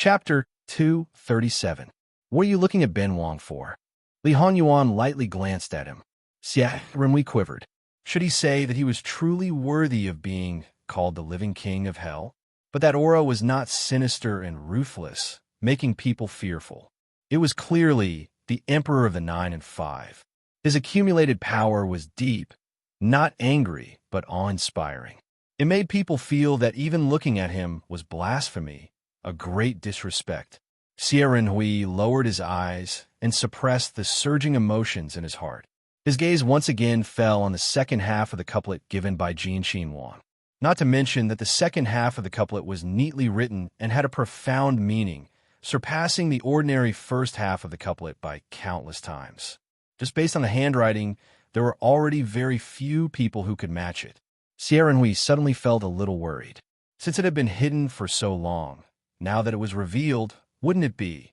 Chapter 237. What are you looking at Ben Wang for? Li Hanyuan lightly glanced at him. Renhui quivered. Should he say that he was truly worthy of being called the living king of hell? But that aura was not sinister and ruthless, making people fearful. It was clearly the Emperor of the 9 and 5. His accumulated power was deep, not angry, but awe-inspiring. It made people feel that even looking at him was blasphemy, a great disrespect. Renhui lowered his eyes and suppressed the surging emotions in his heart. His gaze once again fell on the second half of the couplet given by Jin Wang. Not to mention that the second half of the couplet was neatly written and had a profound meaning, surpassing the ordinary first half of the couplet by countless times. Just based on the handwriting, there were already very few people who could match it. Renhui suddenly felt a little worried. Since it had been hidden for so long, now that it was revealed, wouldn't it be?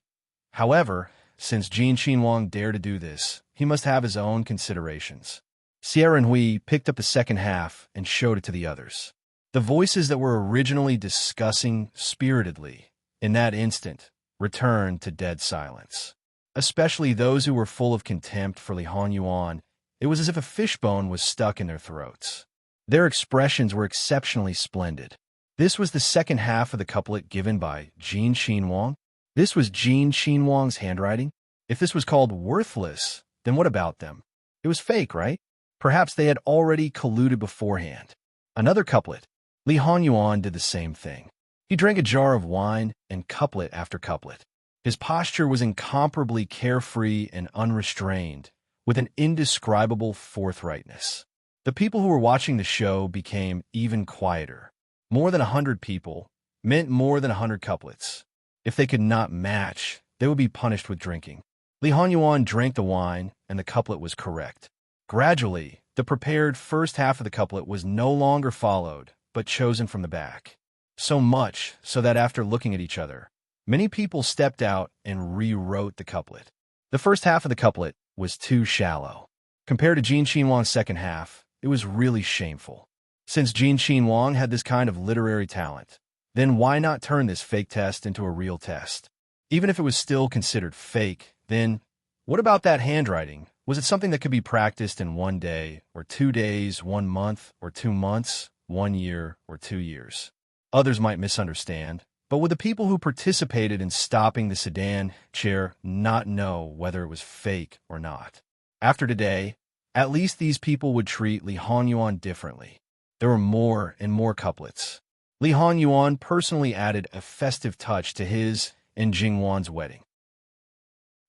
However, since Jin Wang dared to do this, he must have his own considerations. Renhui picked up the second half and showed it to the others. The voices that were originally discussing spiritedly, in that instant, returned to dead silence. Especially those who were full of contempt for Li Hanyuan, it was as if a fishbone was stuck in their throats. Their expressions were exceptionally splendid. This was the second half of the couplet given by Jin Wang. This was Jin Wang's handwriting? If this was called worthless, then what about them? It was fake, right? Perhaps they had already colluded beforehand. Another couplet. Li Hanyuan did the same thing. He drank a jar of wine and couplet after couplet. His posture was incomparably carefree and unrestrained, with an indescribable forthrightness. The people who were watching the show became even quieter. More than 100 people meant more than 100 couplets. If they could not match, they would be punished with drinking. Li Hanyuan drank the wine, and the couplet was correct. Gradually, the prepared first half of the couplet was no longer followed, but chosen from the back. So much so that after looking at each other, many people stepped out and rewrote the couplet. The first half of the couplet was too shallow. Compared to Jin Wang's second half, it was really shameful. Since Jin Wang had this kind of literary talent, then why not turn this fake test into a real test? Even if it was still considered fake, then what about that handwriting? Was it something that could be practiced in 1 day, or 2 days, 1 month, or 2 months, 1 year, or 2 years? Others might misunderstand, but would the people who participated in stopping the sedan chair not know whether it was fake or not? After today, at least these people would treat Li Hanyuan differently. There were more and more couplets. Li Hanyuan personally added a festive touch to his and Jingwan's wedding.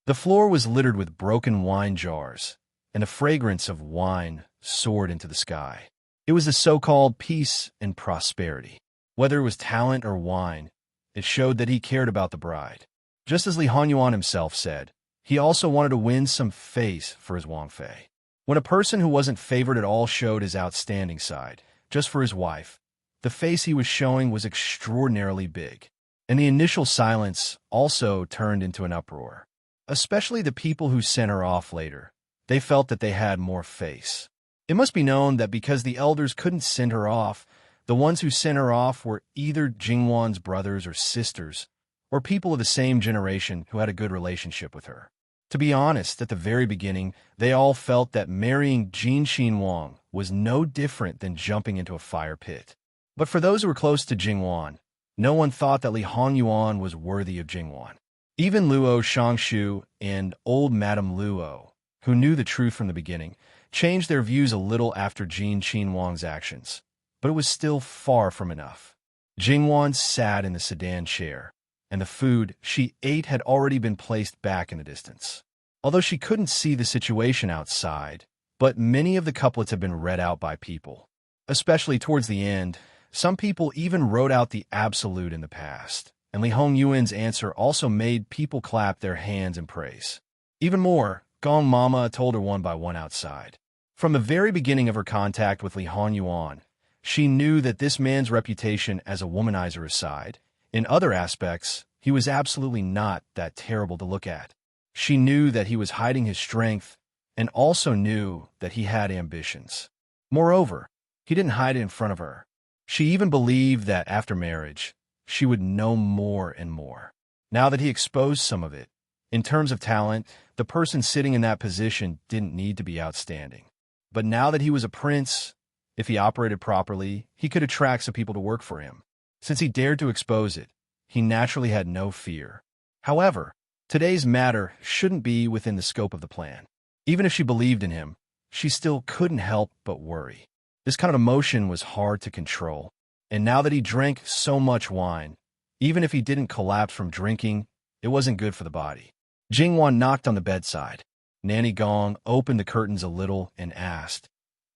The floor was littered with broken wine jars, and the fragrance of wine soared into the sky. It was the so-called peace and prosperity. Whether it was talent or wine, it showed that he cared about the bride. Just as Li Hanyuan himself said, he also wanted to win some face for his Wang Fei. When a person who wasn't favored at all showed his outstanding side, just for his wife, the face he was showing was extraordinarily big, and the initial silence also turned into an uproar. Especially the people who sent her off later. They felt that they had more face. It must be known that because the elders couldn't send her off, the ones who sent her off were either Jingwan's brothers or sisters, or people of the same generation who had a good relationship with her. To be honest, at the very beginning, they all felt that marrying Jin Wang was no different than jumping into a fire pit. But for those who were close to Jingwan, no one thought that Li Hanyuan was worthy of Jingwan. Even Luo Shangshu and old Madame Luo, who knew the truth from the beginning, changed their views a little after Jin Wang's actions. But it was still far from enough. Jingwan sat in the sedan chair, and the food she ate had already been placed back in the distance. Although she couldn't see the situation outside, but many of the couplets had been read out by people. Especially towards the end, some people even wrote out the absolute in the past, and Li Hongyuan's answer also made people clap their hands in praise. Even more, Gong Mama told her one by one outside. From the very beginning of her contact with Li Hanyuan, she knew that this man's reputation as a womanizer aside, in other aspects, he was absolutely not that terrible to look at. She knew that he was hiding his strength, and also knew that he had ambitions. Moreover, he didn't hide it in front of her. She even believed that after marriage, she would know more and more. Now that he exposed some of it, in terms of talent, the person sitting in that position didn't need to be outstanding. But now that he was a prince, if he operated properly, he could attract some people to work for him. Since he dared to expose it, he naturally had no fear. However, today's matter shouldn't be within the scope of the plan. Even if she believed in him, she still couldn't help but worry. This kind of emotion was hard to control. And now that he drank so much wine, even if he didn't collapse from drinking, it wasn't good for the body. Jingwan knocked on the bedside. Nanny Gong opened the curtains a little and asked,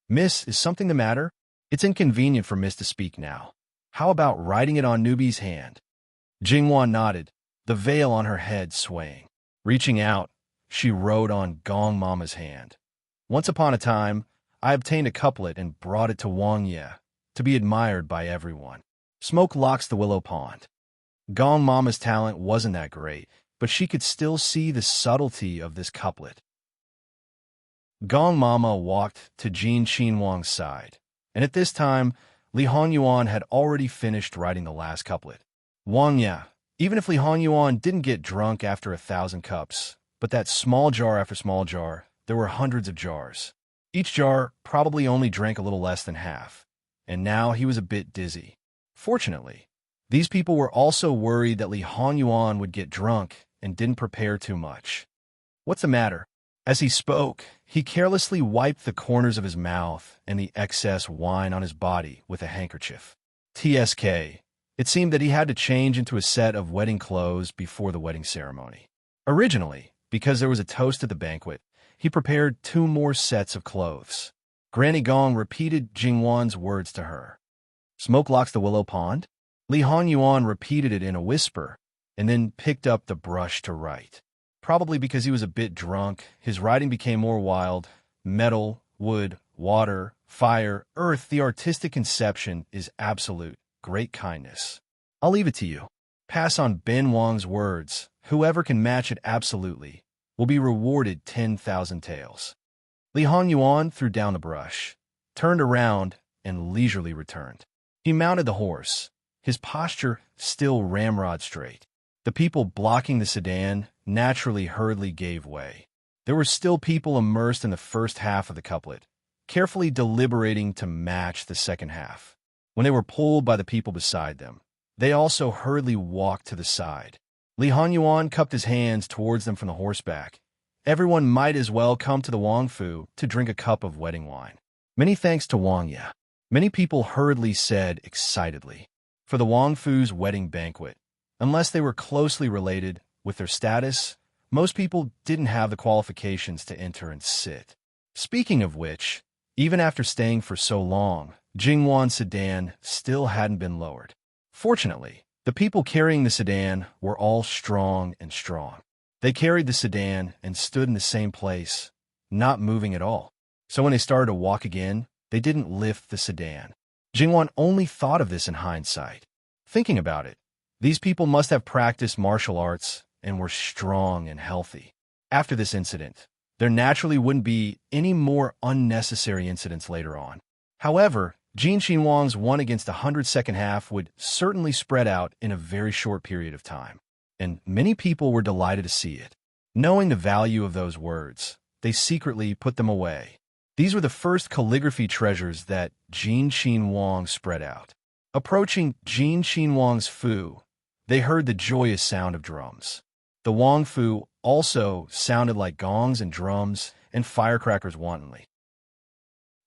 "Miss, is something the matter? It's inconvenient for Miss to speak now. How about writing it on Newbie's hand?" Jingwan nodded, the veil on her head swaying. Reaching out, she wrote on Gong Mama's hand. "Once upon a time, I obtained a couplet and brought it to Wang to be admired by everyone. Smoke locks the willow pond." Gong Mama's talent wasn't that great, but she could still see the subtlety of this couplet. Gong Mama walked to Jin Qinhuang's side, and at this time, Li Hongyuan had already finished writing the last couplet. Wang Ya, even if Li Hongyuan didn't get drunk after 1,000 cups, but that small jar after small jar, there were hundreds of jars. Each jar probably only drank a little less than half, and now he was a bit dizzy. Fortunately, these people were also worried that Li Hongyuan would get drunk and didn't prepare too much. "What's the matter?" As he spoke, he carelessly wiped the corners of his mouth and the excess wine on his body with a handkerchief. TSK. It seemed that he had to change into a set of wedding clothes before the wedding ceremony. Originally, because there was a toast at the banquet, he prepared 2 more sets of clothes. Granny Gong repeated Jingwan's words to her. "Smoke locks the willow pond?" Li Hongyuan repeated it in a whisper, and then picked up the brush to write. Probably because he was a bit drunk, his writing became more wild. Metal, wood, water, fire, earth, the artistic conception is absolute. Great kindness. I'll leave it to you. Pass on Ben Wang's words. Whoever can match it absolutely will be rewarded 10,000 taels. Li Hongyuan threw down the brush, turned around, and leisurely returned. He mounted the horse, his posture still ramrod straight. The people blocking the sedan naturally hurriedly gave way. There were still people immersed in the first half of the couplet, carefully deliberating to match the second half. When they were pulled by the people beside them, they also hurriedly walked to the side. Li Hongyuan cupped his hands towards them from the horseback. Everyone might as well come to the Wang Fu to drink a cup of wedding wine. Many thanks to Wang Ya. Many people hurriedly said excitedly. For the Wang Fu's wedding banquet, unless they were closely related with their status, most people didn't have the qualifications to enter and sit. Speaking of which, even after staying for so long, Jingwan's sedan still hadn't been lowered. Fortunately, the people carrying the sedan were all strong. They carried the sedan and stood in the same place, not moving at all. So when they started to walk again, they didn't lift the sedan. Jingwan only thought of this in hindsight. Thinking about it, these people must have practiced martial arts and were strong and healthy. After this incident, there naturally wouldn't be any more unnecessary incidents later on. However, Jin Qinhuang's 1 against 100 second half would certainly spread out in a very short period of time, and many people were delighted to see it. Knowing the value of those words, they secretly put them away. These were the first calligraphy treasures that Jin Qinhuang spread out. Approaching Jin Qinhuang's Fu, they heard the joyous sound of drums. The Wang Fu also sounded like gongs and drums and firecrackers wantonly.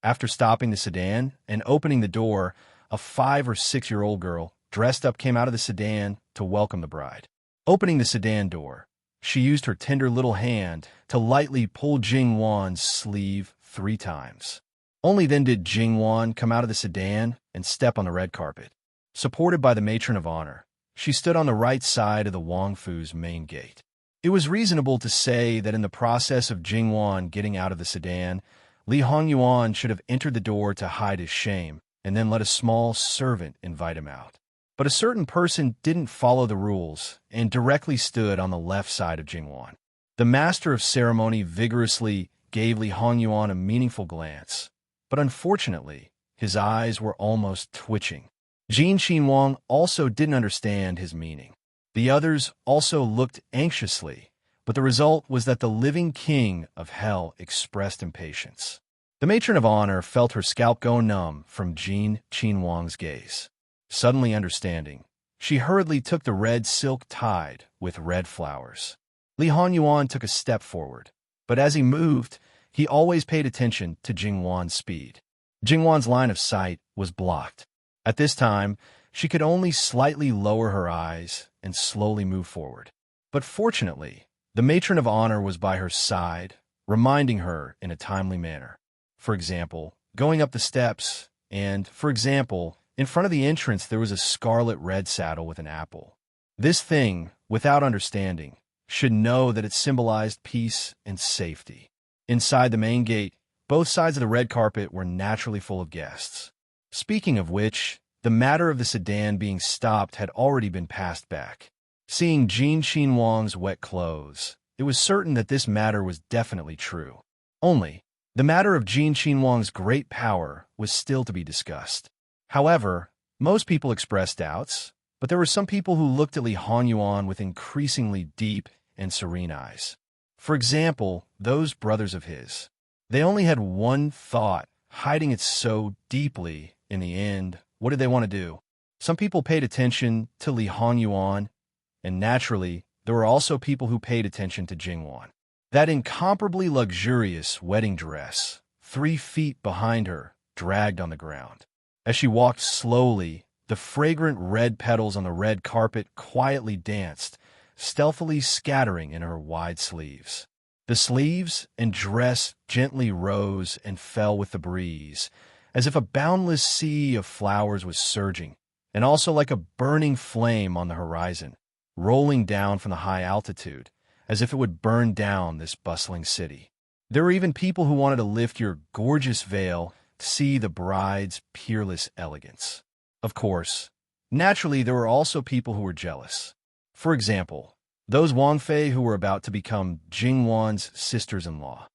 After stopping the sedan and opening the door, a 5 or 6-year-old girl dressed up came out of the sedan to welcome the bride. Opening the sedan door, she used her tender little hand to lightly pull Jingwan's sleeve 3 times. Only then did Jingwan come out of the sedan and step on the red carpet. Supported by the matron of honor, she stood on the right side of the Wang Fu's main gate. It was reasonable to say that in the process of Jingwan getting out of the sedan, Li Hongyuan should have entered the door to hide his shame and then let a small servant invite him out. But a certain person didn't follow the rules and directly stood on the left side of Jingwan. The master of ceremony vigorously gave Li Hongyuan a meaningful glance, but unfortunately, his eyes were almost twitching. Jin Qinhuang also didn't understand his meaning. The others also looked anxiously, but the result was that the living king of hell expressed impatience. The matron of honor felt her scalp go numb from Jin Qinhuang's gaze. Suddenly understanding, she hurriedly took the red silk tied with red flowers. Li Honyuan took a step forward, but as he moved, he always paid attention to Jingwan's speed. Jingwan's line of sight was blocked. At this time, she could only slightly lower her eyes and slowly move forward. But fortunately, the matron of honor was by her side, reminding her in a timely manner. For example, going up the steps, and, for example, in front of the entrance there was a scarlet red saddle with an apple. This thing, without understanding, should know that it symbolized peace and safety. Inside the main gate, both sides of the red carpet were naturally full of guests. Speaking of which, the matter of the sedan being stopped had already been passed back. Seeing Jin Qinhuang's wet clothes, it was certain that this matter was definitely true. Only, the matter of Jin Qinhuang's great power was still to be discussed. However, most people expressed doubts, but there were some people who looked at Li Honyuan with increasingly deep and serene eyes. For example, those brothers of his. They only had one thought, hiding it so deeply. In the end, what did they want to do? Some people paid attention to Li Honyuan, and naturally, there were also people who paid attention to Jingwan. That incomparably luxurious wedding dress, 3 feet behind her, dragged on the ground. As she walked slowly, the fragrant red petals on the red carpet quietly danced, stealthily scattering in her wide sleeves. The sleeves and dress gently rose and fell with the breeze, as if a boundless sea of flowers was surging, and also like a burning flame on the horizon, rolling down from the high altitude, as if it would burn down this bustling city. There were even people who wanted to lift your gorgeous veil to see the bride's peerless elegance. Of course, naturally there were also people who were jealous. For example, those Wang Fei who were about to become Jingwan's sisters-in-law.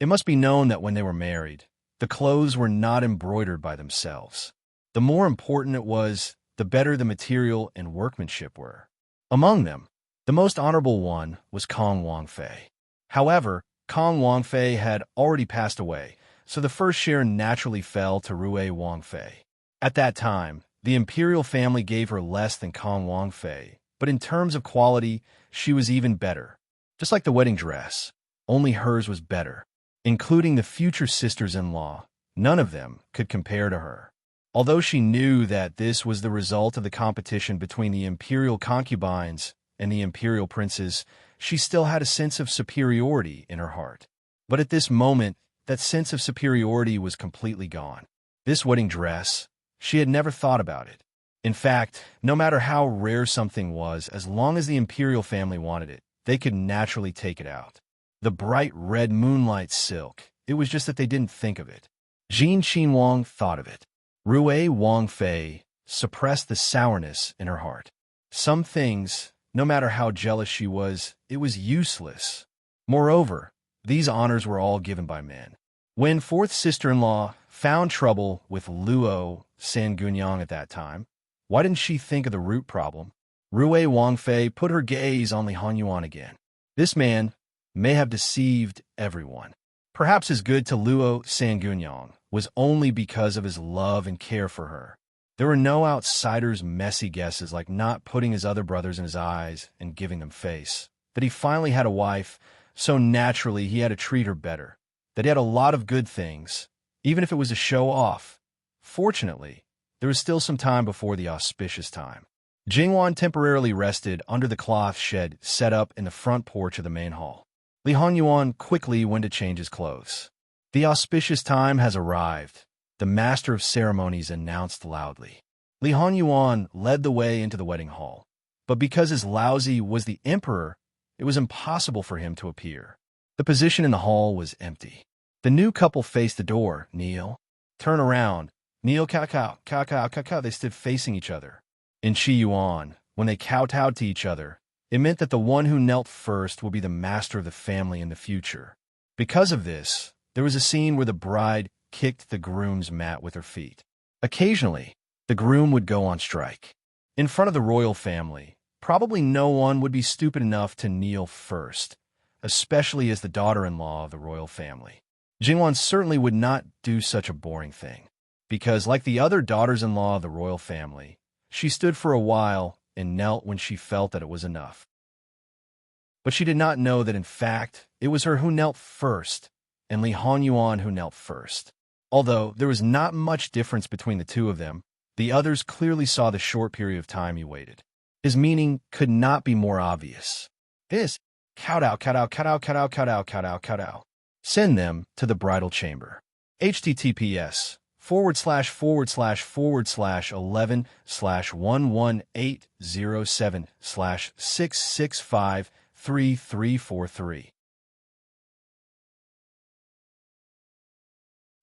It must be known that when they were married, the clothes were not embroidered by themselves. The more important it was, the better the material and workmanship were. Among them, the most honorable one was Kong Wang Fei. However, Kong Wang Fei had already passed away, so the first share naturally fell to Rui Wang Fei. At that time, the imperial family gave her less than Kong Wang Fei, but in terms of quality, she was even better. Just like the wedding dress, only hers was better. Including the future sisters-in-law, none of them could compare to her. Although she knew that this was the result of the competition between the imperial concubines and the imperial princes, she still had a sense of superiority in her heart. But at this moment, that sense of superiority was completely gone. This wedding dress, she had never thought about it. In fact, no matter how rare something was, as long as the imperial family wanted it, they could naturally take it out. The bright red moonlight silk, it was just that they didn't think of it. Jin Qinhuang thought of it. Rui Wang Fei suppressed the sourness in her heart. Some things, no matter how jealous she was, it was useless. Moreover, these honors were all given by men. When fourth sister-in-law found trouble with Luo Sangunyang at that time, why didn't she think of the root problem? Rui Wang Fei put her gaze on Li Honyuan again. This man may have deceived everyone. Perhaps his good to Luo Sangunyang was only because of his love and care for her. There were no outsider's messy guesses like not putting his other brothers in his eyes and giving them face. That he finally had a wife, so naturally he had to treat her better. That he had a lot of good things, even if it was a show off. Fortunately, there was still some time before the auspicious time. Jingwan temporarily rested under the cloth shed set up in the front porch of the main hall. Li Honyuan quickly went to change his clothes. The auspicious time has arrived, the master of ceremonies announced loudly. Li Honyuan led the way into the wedding hall, but because his Laozi was the emperor, it was impossible for him to appear. The position in the hall was empty. The new couple faced the door. Kneel. Turn around. Kneel, kakao, kakao, kakao. They stood facing each other. In Qiyuan, when they kowtowed to each other, it meant that the one who knelt first would be the master of the family in the future. Because of this, there was a scene where the bride kicked the groom's mat with her feet. Occasionally, the groom would go on strike. In front of the royal family, probably no one would be stupid enough to kneel first, especially as the daughter-in-law of the royal family. Jingwan certainly would not do such a boring thing, because like the other daughters-in-law of the royal family, she stood for a while and knelt when she felt that it was enough. But she did not know that in fact, it was her who knelt first, and Li Honyuan who knelt first. Although there was not much difference between the two of them, the others clearly saw the short period of time he waited. His meaning could not be more obvious. It is, kowtow, kowtow, kowtow, kowtow, kowtow, kowtow, kowtow. Send them to the bridal chamber. https://11/11807/6653343.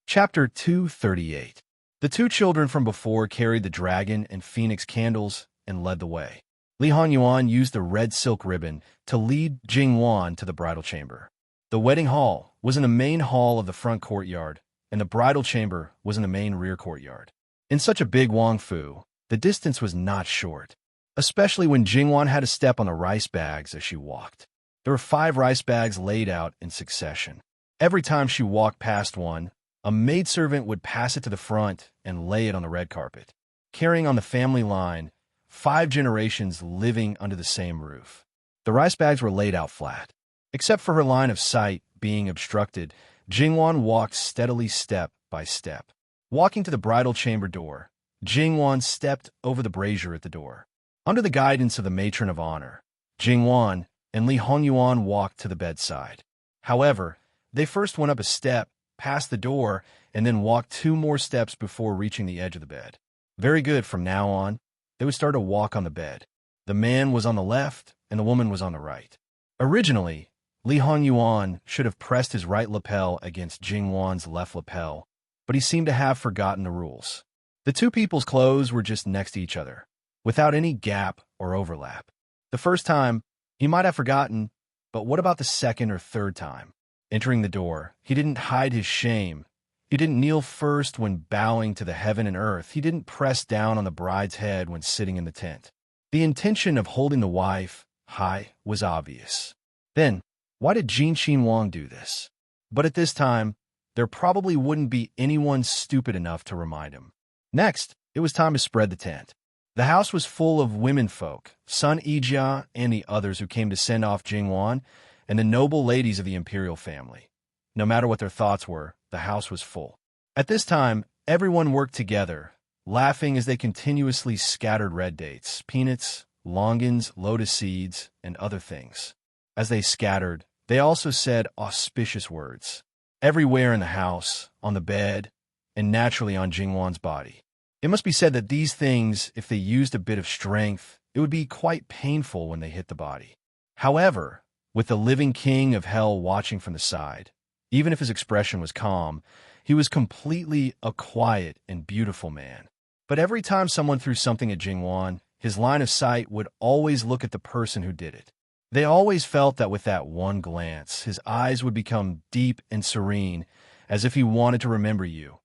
Chapter 238. The two children from before carried the dragon and phoenix candles and led the way. Li Honyuan used the red silk ribbon to lead Jingwan to the bridal chamber. The wedding hall was in the main hall of the front courtyard, and the bridal chamber was in the main rear courtyard. In such a big Wang Fu, the distance was not short, especially when Jingwan had to step on the rice bags as she walked. There were 5 rice bags laid out in succession. Every time she walked past one, a maidservant would pass it to the front and lay it on the red carpet, carrying on the family line 5 generations living under the same roof. The rice bags were laid out flat. Except for her line of sight being obstructed, Jingwan walked steadily step by step. Walking to the bridal chamber door, Jingwan stepped over the brazier at the door. Under the guidance of the matron of honor, Jingwan and Li Honyuan walked to the bedside. However, they first went up a step, past the door, and then walked 2 more steps before reaching the edge of the bed. Very good, from now on, they would start to walk on the bed. The man was on the left, and the woman was on the right. Originally, Li Honyuan should have pressed his right lapel against Jingwan's left lapel, but he seemed to have forgotten the rules. The two people's clothes were just next to each other, without any gap or overlap. The first time, he might have forgotten, but what about the second or third time? Entering the door, he didn't hide his shame. He didn't kneel first when bowing to the heaven and earth. He didn't press down on the bride's head when sitting in the tent. The intention of holding the wife high was obvious. Then, why did Jin Wang do this? But at this time, there probably wouldn't be anyone stupid enough to remind him. Next, it was time to spread the tent. The house was full of womenfolk, Sun Yijia and the others who came to send off Jingwan, and the noble ladies of the imperial family. No matter what their thoughts were, the house was full. At this time, everyone worked together, laughing as they continuously scattered red dates, peanuts, longans, lotus seeds, and other things. As they scattered, they also said auspicious words. Everywhere in the house, on the bed, and naturally on Jingwan's body. It must be said that these things, if they used a bit of strength, it would be quite painful when they hit the body. However, with the living king of hell watching from the side, even if his expression was calm, he was completely a quiet and beautiful man. But every time someone threw something at Jingwan, his line of sight would always look at the person who did it. They always felt that with that one glance, his eyes would become deep and serene, as if he wanted to remember you.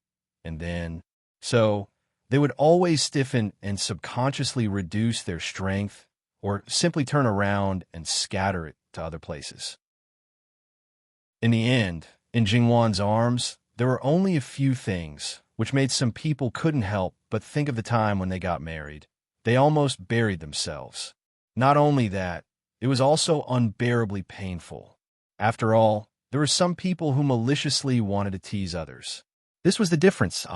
And then, so, they would always stiffen and subconsciously reduce their strength, or simply turn around and scatter it to other places. In the end, in Jingwan's arms, there were only a few things, which made some people couldn't help but think of the time when they got married. They almost buried themselves. Not only that, it was also unbearably painful. After all, there were some people who maliciously wanted to tease others. This was the difference,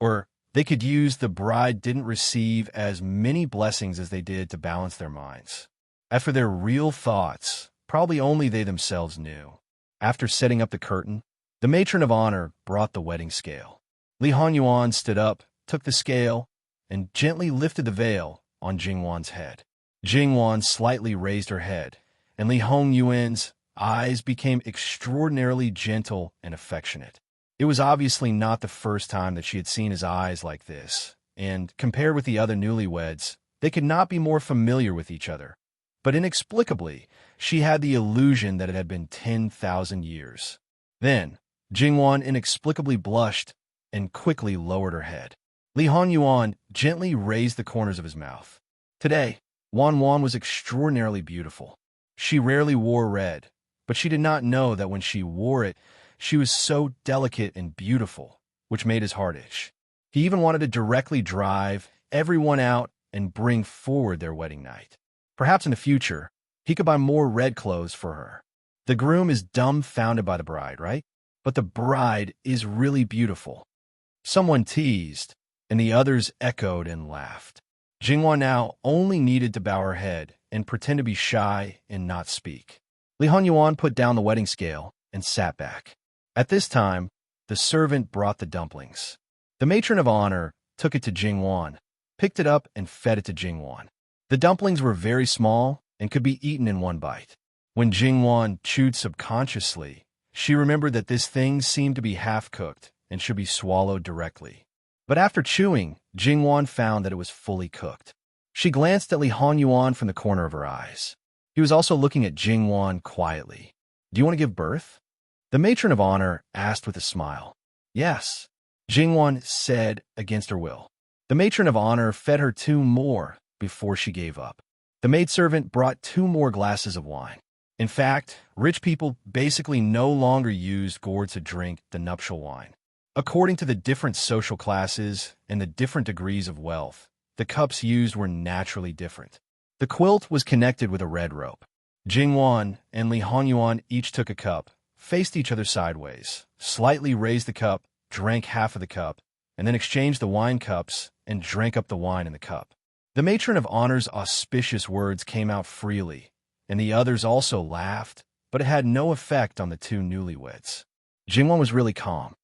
or they could use the bride didn't receive as many blessings as they did to balance their minds. As for their real thoughts, probably only they themselves knew. After setting up the curtain, the matron of honor brought the wedding scale. Li Honyuan stood up, took the scale, and gently lifted the veil on Jingwan's head. Jingwan slightly raised her head, and Li Honyuan's eyes became extraordinarily gentle and affectionate. It was obviously not the first time that she had seen his eyes like this, and compared with the other newlyweds, they could not be more familiar with each other. But inexplicably, she had the illusion that it had been 10,000 years. Then, Jingwan inexplicably blushed and quickly lowered her head. Li Honyuan gently raised the corners of his mouth. Today, Wan was extraordinarily beautiful. She rarely wore red, but she did not know that when she wore it, she was so delicate and beautiful, which made his heart itch. He even wanted to directly drive everyone out and bring forward their wedding night. Perhaps in the future, he could buy more red clothes for her. The groom is dumbfounded by the bride, right? But the bride is really beautiful. Someone teased, and the others echoed and laughed. Jinghua now only needed to bow her head and pretend to be shy and not speak. Li Honyuan put down the wedding scale and sat back. At this time, the servant brought the dumplings. The matron of honor took it to Jinghua, picked it up, and fed it to Jinghua. The dumplings were very small and could be eaten in one bite. When Jinghua chewed subconsciously, she remembered that this thing seemed to be half-cooked and should be swallowed directly. But after chewing, Jinghua found that it was fully cooked. She glanced at Li Honyuan from the corner of her eyes. He was also looking at Jinghua quietly. "Do you want to give birth?" The matron of honor asked with a smile. "Yes," Jinghua said against her will. The matron of honor fed her 2 more before she gave up. The maidservant brought 2 more glasses of wine. In fact, rich people basically no longer used gourds to drink the nuptial wine. According to the different social classes and the different degrees of wealth, the cups used were naturally different. The quilt was connected with a red rope. Jinghua and Li Honyuan each took a cup, faced each other sideways, slightly raised the cup, drank half of the cup, and then exchanged the wine cups and drank up the wine in the cup. The matron of honor's auspicious words came out freely, and the others also laughed, but it had no effect on the 2 newlyweds. Jinghua was really calm.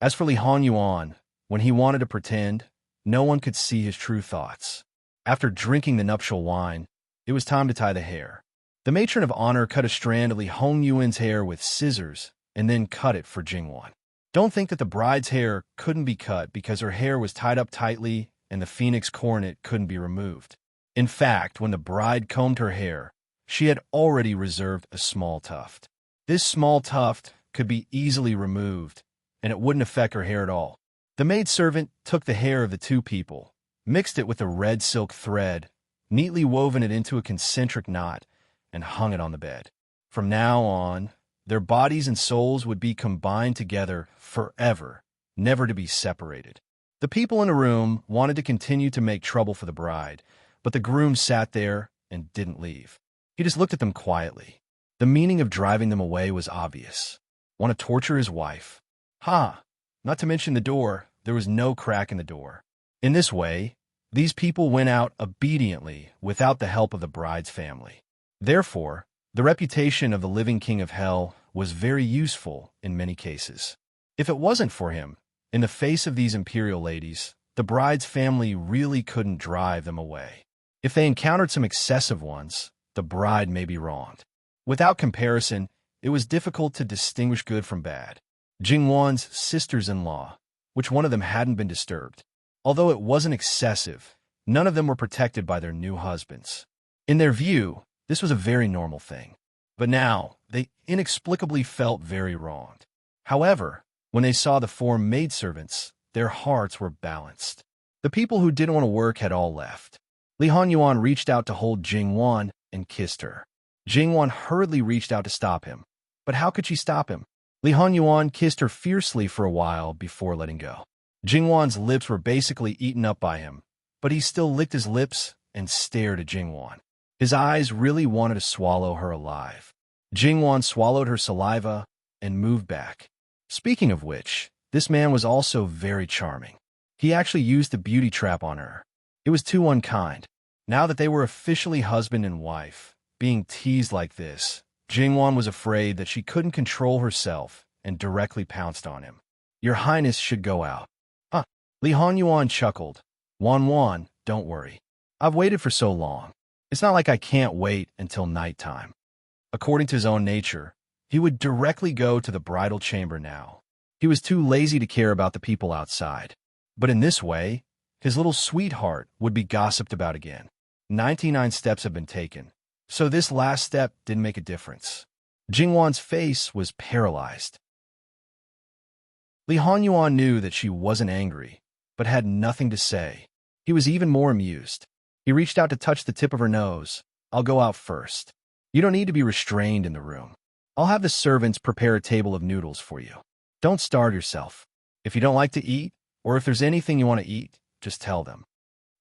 As for Li Honyuan, when he wanted to pretend, no one could see his true thoughts. After drinking the nuptial wine, it was time to tie the hair. The matron of honor cut a strand of Li Hongyuan's hair with scissors and then cut it for Jinghua. Don't think that the bride's hair couldn't be cut because her hair was tied up tightly and the phoenix coronet couldn't be removed. In fact, when the bride combed her hair, she had already reserved a small tuft. This small tuft could be easily removed, and it wouldn't affect her hair at all. The maidservant took the hair of the 2 people, mixed it with a red silk thread, neatly woven it into a concentric knot, and hung it on the bed. From now on, their bodies and souls would be combined together forever, never to be separated. The people in the room wanted to continue to make trouble for the bride, but the groom sat there and didn't leave. He just looked at them quietly. The meaning of driving them away was obvious. Want to torture his wife? Ha! Not to mention the door, there was no crack in the door. In this way, these people went out obediently without the help of the bride's family. Therefore, the reputation of the living king of hell was very useful in many cases. If it wasn't for him, in the face of these imperial ladies, the bride's family really couldn't drive them away. If they encountered some excessive ones, the bride may be wronged. Without comparison, it was difficult to distinguish good from bad. Jingwan's sisters-in-law, which one of them hadn't been disturbed. Although it wasn't excessive, none of them were protected by their new husbands. In their view, this was a very normal thing. But now, they inexplicably felt very wronged. However, when they saw the 4 maidservants, their hearts were balanced. The people who didn't want to work had all left. Li Honyuan reached out to hold Jingwan and kissed her. Jingwan hurriedly reached out to stop him. But how could she stop him? Li Honyuan kissed her fiercely for a while before letting go. Jingwan's lips were basically eaten up by him, but he still licked his lips and stared at Jingwan. His eyes really wanted to swallow her alive. Jingwan swallowed her saliva and moved back. Speaking of which, this man was also very charming. He actually used a beauty trap on her. It was too unkind. Now that they were officially husband and wife, being teased like this, Jingwan was afraid that she couldn't control herself and directly pounced on him. "Your Highness should go out." "Huh." Li Honyuan chuckled. "Wan, don't worry. I've waited for so long. It's not like I can't wait until nighttime." According to his own nature, he would directly go to the bridal chamber now. He was too lazy to care about the people outside. But in this way, his little sweetheart would be gossiped about again. 99 steps had been taken, so this last step didn't make a difference. Jingwan's face was paralyzed. Li Honyuan knew that she wasn't angry, but had nothing to say. He was even more amused. He reached out to touch the tip of her nose. I'll go out first. You don't need to be restrained in the room. I'll have the servants prepare a table of noodles for you. Don't starve yourself. If you don't like to eat, or if there's anything you want to eat, just tell them.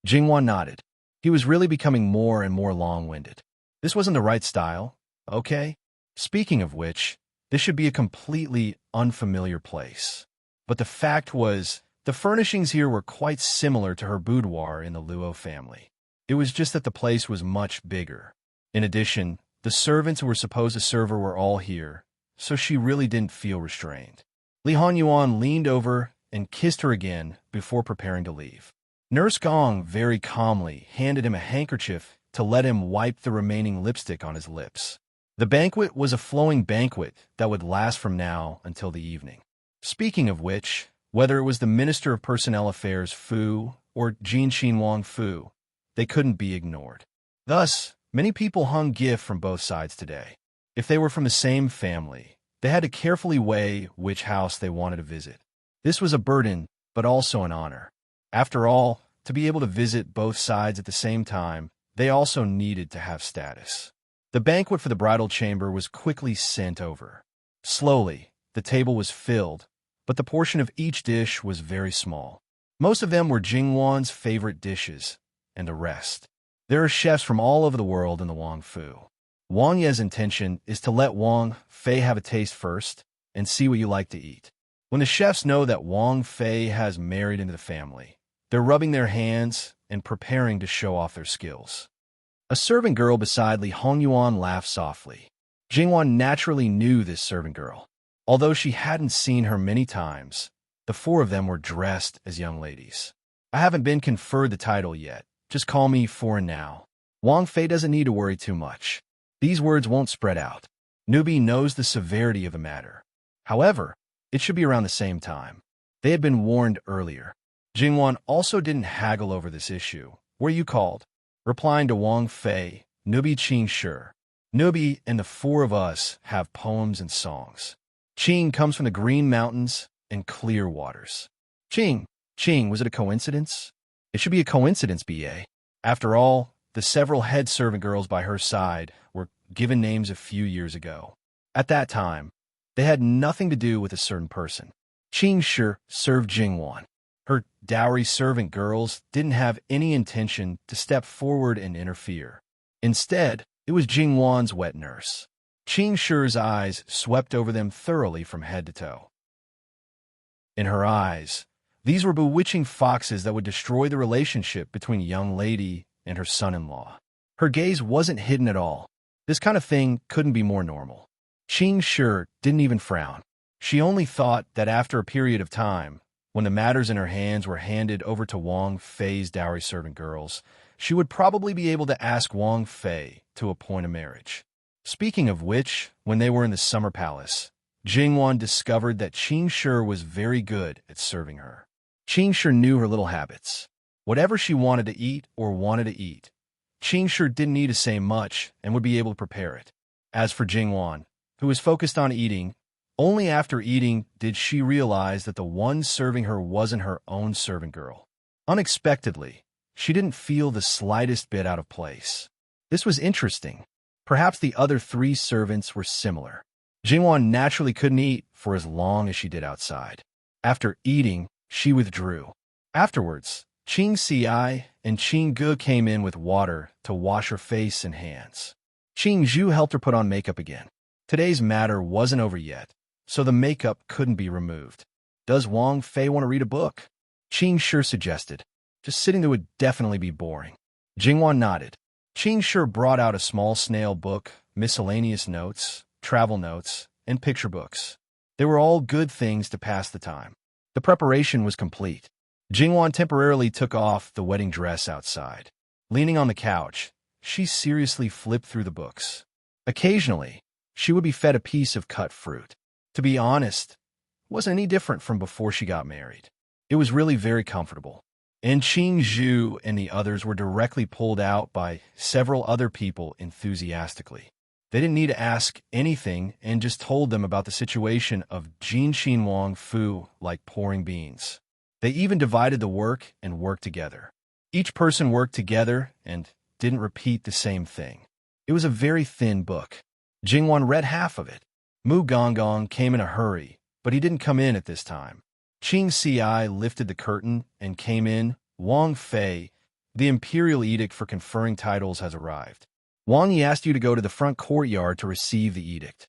Jingwan nodded. He was really becoming more and more long-winded. This wasn't the right style, okay? Speaking of which, this should be a completely unfamiliar place. But the fact was, the furnishings here were quite similar to her boudoir in the Luo family. It was just that the place was much bigger. In addition, the servants who were supposed to serve her were all here, so she really didn't feel restrained. Li Hanyuan leaned over and kissed her again before preparing to leave. Nurse Gong very calmly handed him a handkerchief to let him wipe the remaining lipstick on his lips. The banquet was a flowing banquet that would last from now until the evening. Speaking of which, whether it was the Minister of Personnel Affairs Fu or Jin Xinwang Fu, they couldn't be ignored. Thus, many people hung gifts from both sides today. If they were from the same family, they had to carefully weigh which house they wanted to visit. This was a burden, but also an honor. After all, to be able to visit both sides at the same time, they also needed to have status. The banquet for the bridal chamber was quickly sent over. Slowly, the table was filled, but the portion of each dish was very small. Most of them were Jingwan's favorite dishes, and the rest. There are chefs from all over the world in the Wang Fu. Wang Ye's intention is to let Wang Fei have a taste first and see what you like to eat. When the chefs know that Wang Fei has married into the family, they're rubbing their hands and preparing to show off their skills. A servant girl beside Li Hongyuan laughed softly. Jingwan naturally knew this servant girl. Although she hadn't seen her many times, the four of them were dressed as young ladies. I haven't been conferred the title yet. Just call me for now. Wang Fei doesn't need to worry too much. These words won't spread out. Newbie knows the severity of the matter. However, it should be around the same time. They had been warned earlier. Jingwan also didn't haggle over this issue. Were you called? Replying to Wang Fei, Newbie Qing sure. Newbie and the four of us have poems and songs. Qing comes from the green mountains and clear waters. Qing, was it a coincidence? It should be a coincidence, B.A. After all, the several head servant girls by her side were given names a few years ago. At that time, they had nothing to do with a certain person. Qing Shi served Jingwan. Her dowry servant girls didn't have any intention to step forward and interfere. Instead, it was Jingwan's wet nurse. Qing Shi's eyes swept over them thoroughly from head to toe. In her eyes, these were bewitching foxes that would destroy the relationship between a young lady and her son-in-law. Her gaze wasn't hidden at all. This kind of thing couldn't be more normal. Qing Shi didn't even frown. She only thought that after a period of time, when the matters in her hands were handed over to Wang Fei's dowry servant girls, she would probably be able to ask Wang Fei to appoint a marriage. Speaking of which, when they were in the summer palace, Jingwan discovered that Qing Shi was very good at serving her. Qing Shi knew her little habits. Whatever she wanted to eat or wanted to eat, Qing Shi didn't need to say much and would be able to prepare it. As for Jingwan, who was focused on eating, only after eating did she realize that the one serving her wasn't her own servant girl. Unexpectedly, she didn't feel the slightest bit out of place. This was interesting. Perhaps the other three servants were similar. Jingwan naturally couldn't eat for as long as she did outside. After eating, she withdrew. Afterwards, Qing Ci and Qing Gu came in with water to wash her face and hands. Qing Zhu helped her put on makeup again. Today's matter wasn't over yet, so the makeup couldn't be removed. Does Wang Fei want to read a book? Qing Shi suggested. Just sitting there would definitely be boring. Jingwan nodded. Qing Shi brought out a small snail book, miscellaneous notes, travel notes, and picture books. They were all good things to pass the time. The preparation was complete. Jingwan temporarily took off the wedding dress outside. Leaning on the couch, she seriously flipped through the books. Occasionally, she would be fed a piece of cut fruit. To be honest, it wasn't any different from before she got married. It was really very comfortable. And Qing Zhu and the others were directly pulled out by several other people enthusiastically. They didn't need to ask anything and just told them about the situation of Jin Xinwang Fu like pouring beans. They even divided the work and worked together. Each person worked together and didn't repeat the same thing. It was a very thin book. Jingwan read half of it. Mu Gonggong came in a hurry, but he didn't come in at this time. Qing Si lifted the curtain and came in. Wang Fei, the imperial edict for conferring titles has arrived. Wang Yi asked you to go to the front courtyard to receive the edict.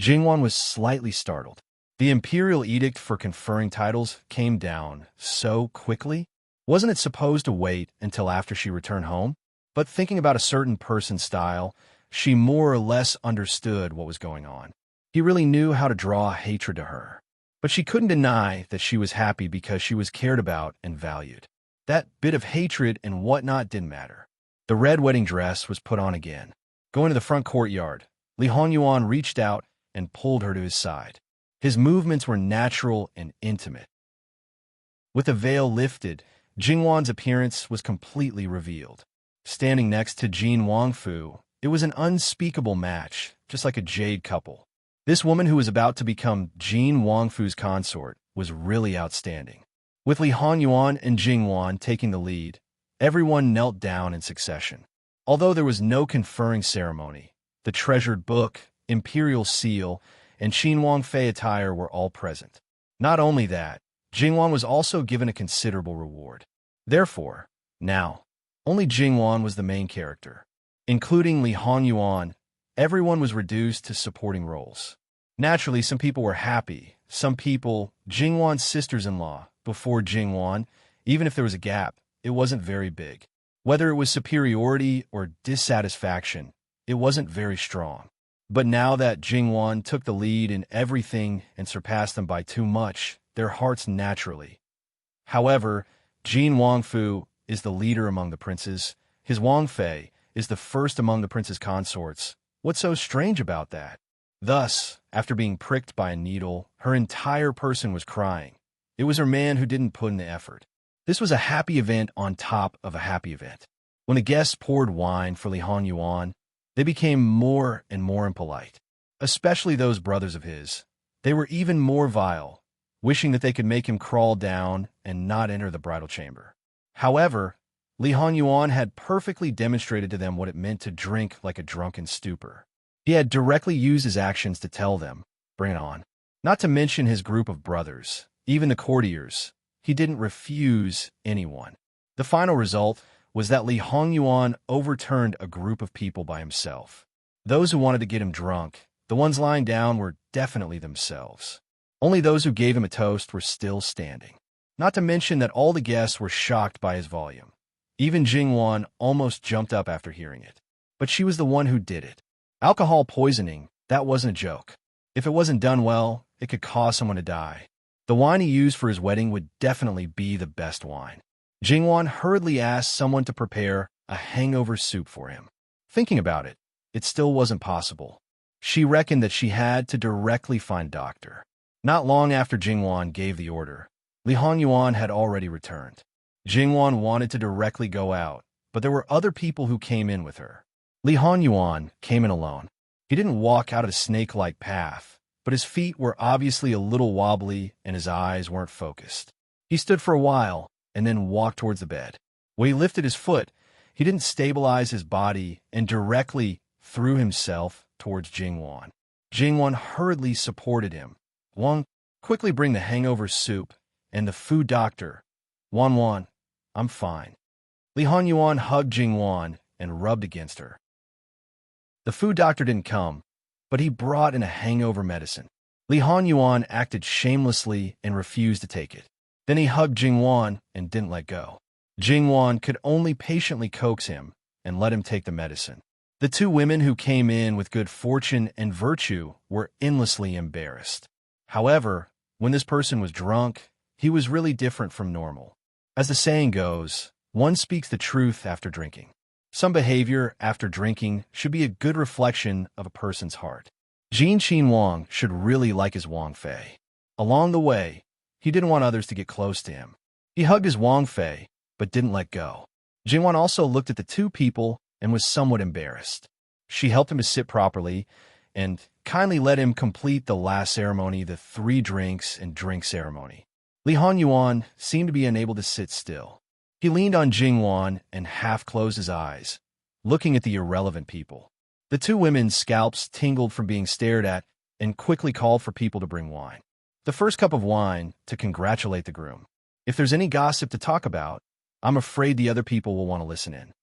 Jingwan was slightly startled. The imperial edict for conferring titles came down so quickly. Wasn't it supposed to wait until after she returned home? But thinking about a certain person's style, she more or less understood what was going on. He really knew how to draw hatred to her. But she couldn't deny that she was happy because she was cared about and valued. That bit of hatred and whatnot didn't matter. The red wedding dress was put on again. Going to the front courtyard, Li Hongyuan reached out and pulled her to his side. His movements were natural and intimate. With the veil lifted, Jingwan's appearance was completely revealed. Standing next to Jin Wangfu, it was an unspeakable match, just like a jade couple. This woman who was about to become Jin Wangfu's consort was really outstanding. With Li Hongyuan and Jingwan taking the lead, everyone knelt down in succession. Although there was no conferring ceremony, the treasured book, imperial seal, and Qin Wangfei attire were all present. Not only that, Jingwan was also given a considerable reward. Therefore, now, only Jingwan was the main character. Including Li Hongyuan, everyone was reduced to supporting roles. Naturally, some people were happy. Some people, Jingwan's sisters-in-law, before Jingwan, even if there was a gap, it wasn't very big. Whether it was superiority or dissatisfaction, it wasn't very strong. But now that Jingwan took the lead in everything and surpassed them by too much, their hearts naturally. However, Jin Wangfu is the leader among the princes. His Wang Fei is the first among the prince's consorts. What's so strange about that? Thus, after being pricked by a needle, her entire person was crying. It was her man who didn't put in the effort. This was a happy event on top of a happy event. When the guests poured wine for Li Hongyuan, they became more and more impolite. Especially those brothers of his. They were even more vile, wishing that they could make him crawl down and not enter the bridal chamber. However, Li Hongyuan had perfectly demonstrated to them what it meant to drink like a drunken stupor. He had directly used his actions to tell them, bring it on. Not to mention his group of brothers, even the courtiers. He didn't refuse anyone. The final result was that Li Hongyuan overturned a group of people by himself. Those who wanted to get him drunk, the ones lying down were definitely themselves. Only those who gave him a toast were still standing. Not to mention that all the guests were shocked by his volume. Even Jingwan almost jumped up after hearing it. But she was the one who did it. Alcohol poisoning, that wasn't a joke. If it wasn't done well, it could cause someone to die. The wine he used for his wedding would definitely be the best wine. Jingwan hurriedly asked someone to prepare a hangover soup for him. Thinking about it, it still wasn't possible. She reckoned that she had to directly find a doctor. Not long after Jingwan gave the order, Li Hongyuan had already returned. Jingwan wanted to directly go out, but there were other people who came in with her. Li Hongyuan came in alone. He didn't walk out of the snake-like path, but his feet were obviously a little wobbly and his eyes weren't focused. He stood for a while and then walked towards the bed. When he lifted his foot, he didn't stabilize his body and directly threw himself towards Jingwan. Jingwan hurriedly supported him. Wang, quickly bring the hangover soup and the food doctor. Wan, I'm fine. Li Hongyuan hugged Jingwan and rubbed against her. The food doctor didn't come, but he brought in a hangover medicine. Li Hongyuan acted shamelessly and refused to take it. Then he hugged Jingwan and didn't let go. Jingwan could only patiently coax him and let him take the medicine. The two women who came in with good fortune and virtue were endlessly embarrassed. However, when this person was drunk, he was really different from normal. As the saying goes, one speaks the truth after drinking. Some behavior after drinking should be a good reflection of a person's heart. Jin Qin Wang should really like his Wang Fei. Along the way, he didn't want others to get close to him. He hugged his Wang Fei, but didn't let go. Jingwan also looked at the two people and was somewhat embarrassed. She helped him to sit properly and kindly let him complete the last ceremony, the 3 drinks and drink ceremony. Li Hongyuan seemed to be unable to sit still. He leaned on Jingwan and half closed his eyes, looking at the irrelevant people. The two women's scalps tingled from being stared at and quickly called for people to bring wine. The first cup of wine to congratulate the groom. If there's any gossip to talk about, I'm afraid the other people will want to listen in.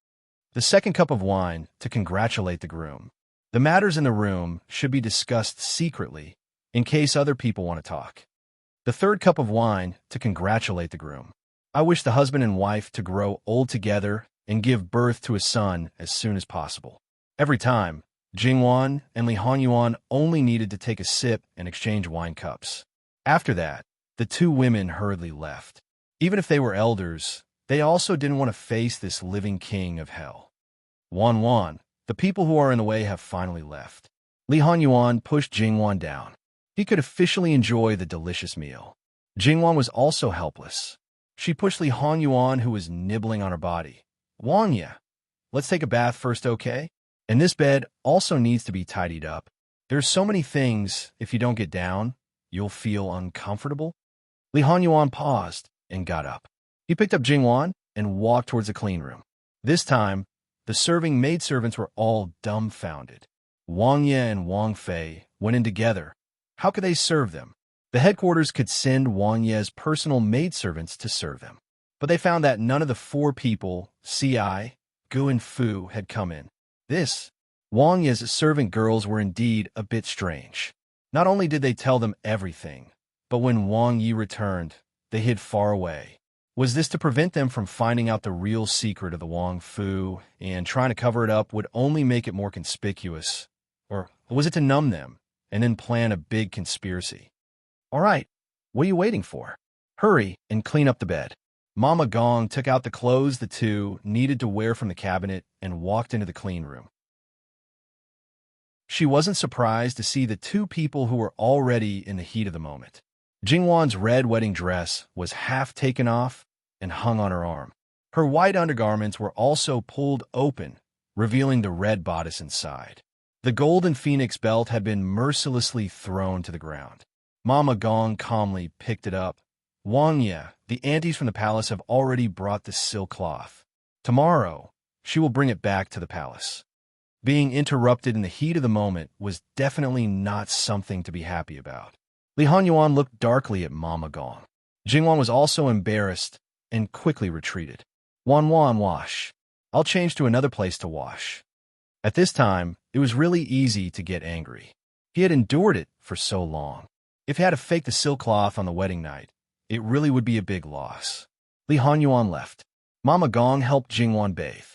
The second cup of wine to congratulate the groom. The matters in the room should be discussed secretly in case other people want to talk. The third cup of wine to congratulate the groom. I wish the husband and wife to grow old together and give birth to a son as soon as possible. Every time, Jingwan and Li Hanyuan only needed to take a sip and exchange wine cups. After that, the two women hurriedly left. Even if they were elders, they also didn't want to face this living king of hell. Wan, the people who are in the way have finally left. Li Hanyuan pushed Jingwan down. He could officially enjoy the delicious meal. Jingwan was also helpless. She pushed Li Hanyuan, who was nibbling on her body. Wang, let's take a bath first, okay? And this bed also needs to be tidied up. There's so many things, if you don't get down, you'll feel uncomfortable. Li Hanyuan paused and got up. He picked up Jingwan and walked towards the clean room. This time, the serving maidservants were all dumbfounded. Wang Ye and Wang Fei went in together. How could they serve them? The headquarters could send Wang Ye's personal maidservants to serve them. But they found that none of the four people, Ci, Gu, and Fu, had come in. Wang Ye's servant girls were indeed a bit strange. Not only did they tell them everything, but when Wang Yi returned, they hid far away. Was this to prevent them from finding out the real secret of the Wang Fu, and trying to cover it up would only make it more conspicuous? Or was it to numb them, and then plan a big conspiracy? All right, what are you waiting for? Hurry and clean up the bed. Mama Gong took out the clothes the two needed to wear from the cabinet and walked into the clean room. She wasn't surprised to see the two people who were already in the heat of the moment. Jingwan's red wedding dress was half taken off and hung on her arm. Her white undergarments were also pulled open, revealing the red bodice inside. The golden phoenix belt had been mercilessly thrown to the ground. Mama Gong calmly picked it up. Wang Ye, the aunties from the palace have already brought the silk cloth. Tomorrow, she will bring it back to the palace. Being interrupted in the heat of the moment was definitely not something to be happy about. Li Hanyuan looked darkly at Mama Gong. Jingwan was also embarrassed and quickly retreated. Wan, wash. I'll change to another place to wash. At this time, it was really easy to get angry. He had endured it for so long. If he had to fake the silk cloth on the wedding night, it really would be a big loss. Li Hanyuan left. Mama Gong helped Jingwan bathe.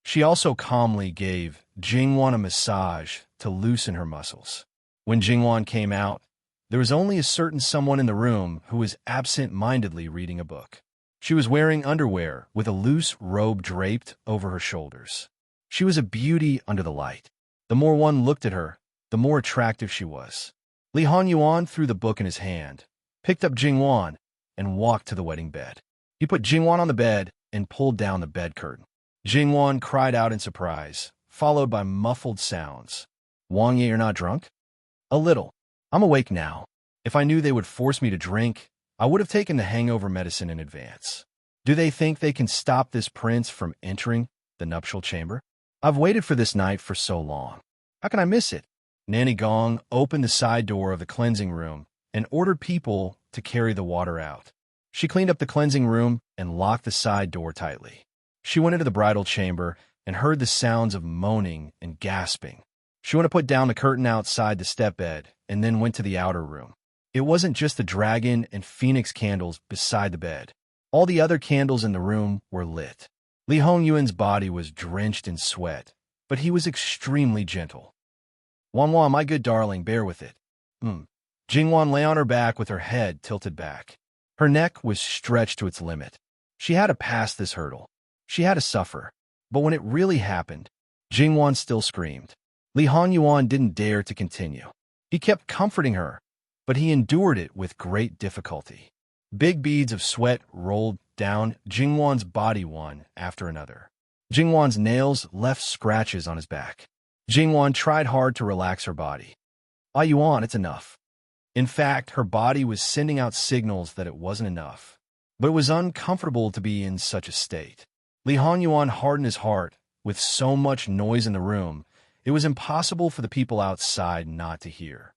She also calmly gave Jingwan a massage to loosen her muscles. When Jingwan came out, there was only a certain someone in the room who was absent-mindedly reading a book. She was wearing underwear with a loose robe draped over her shoulders. She was a beauty under the light. The more one looked at her, the more attractive she was. Li Hanyuan threw the book in his hand, picked up Jingwan, and walked to the wedding bed. He put Jingwan on the bed and pulled down the bed curtain. Jingwan cried out in surprise, followed by muffled sounds. Wang Ye, you're not drunk? A little. I'm awake now. If I knew they would force me to drink, I would have taken the hangover medicine in advance. Do they think they can stop this prince from entering the nuptial chamber? I've waited for this night for so long. How can I miss it? Nanny Gong opened the side door of the cleansing room and ordered people to carry the water out. She cleaned up the cleansing room and locked the side door tightly. She went into the bridal chamber and heard the sounds of moaning and gasping. She went to put down the curtain outside the stepbed and then went to the outer room. It wasn't just the dragon and phoenix candles beside the bed. All the other candles in the room were lit. Li Hongyuan's body was drenched in sweat, but he was extremely gentle. Wan, my good darling, bear with it. Jingwan lay on her back with her head tilted back. Her neck was stretched to its limit. She had to pass this hurdle. She had to suffer. But when it really happened, Jingwan still screamed. Li Hanyuan didn't dare to continue. He kept comforting her, but he endured it with great difficulty. Big beads of sweat rolled down Jingwan's body one after another. Jingwan's nails left scratches on his back. Jingwan tried hard to relax her body. Yuan, it's enough. In fact, her body was sending out signals that it wasn't enough. but it was uncomfortable to be in such a state. Li Honyuan hardened his heart. With so much noise in the room, it was impossible for the people outside not to hear.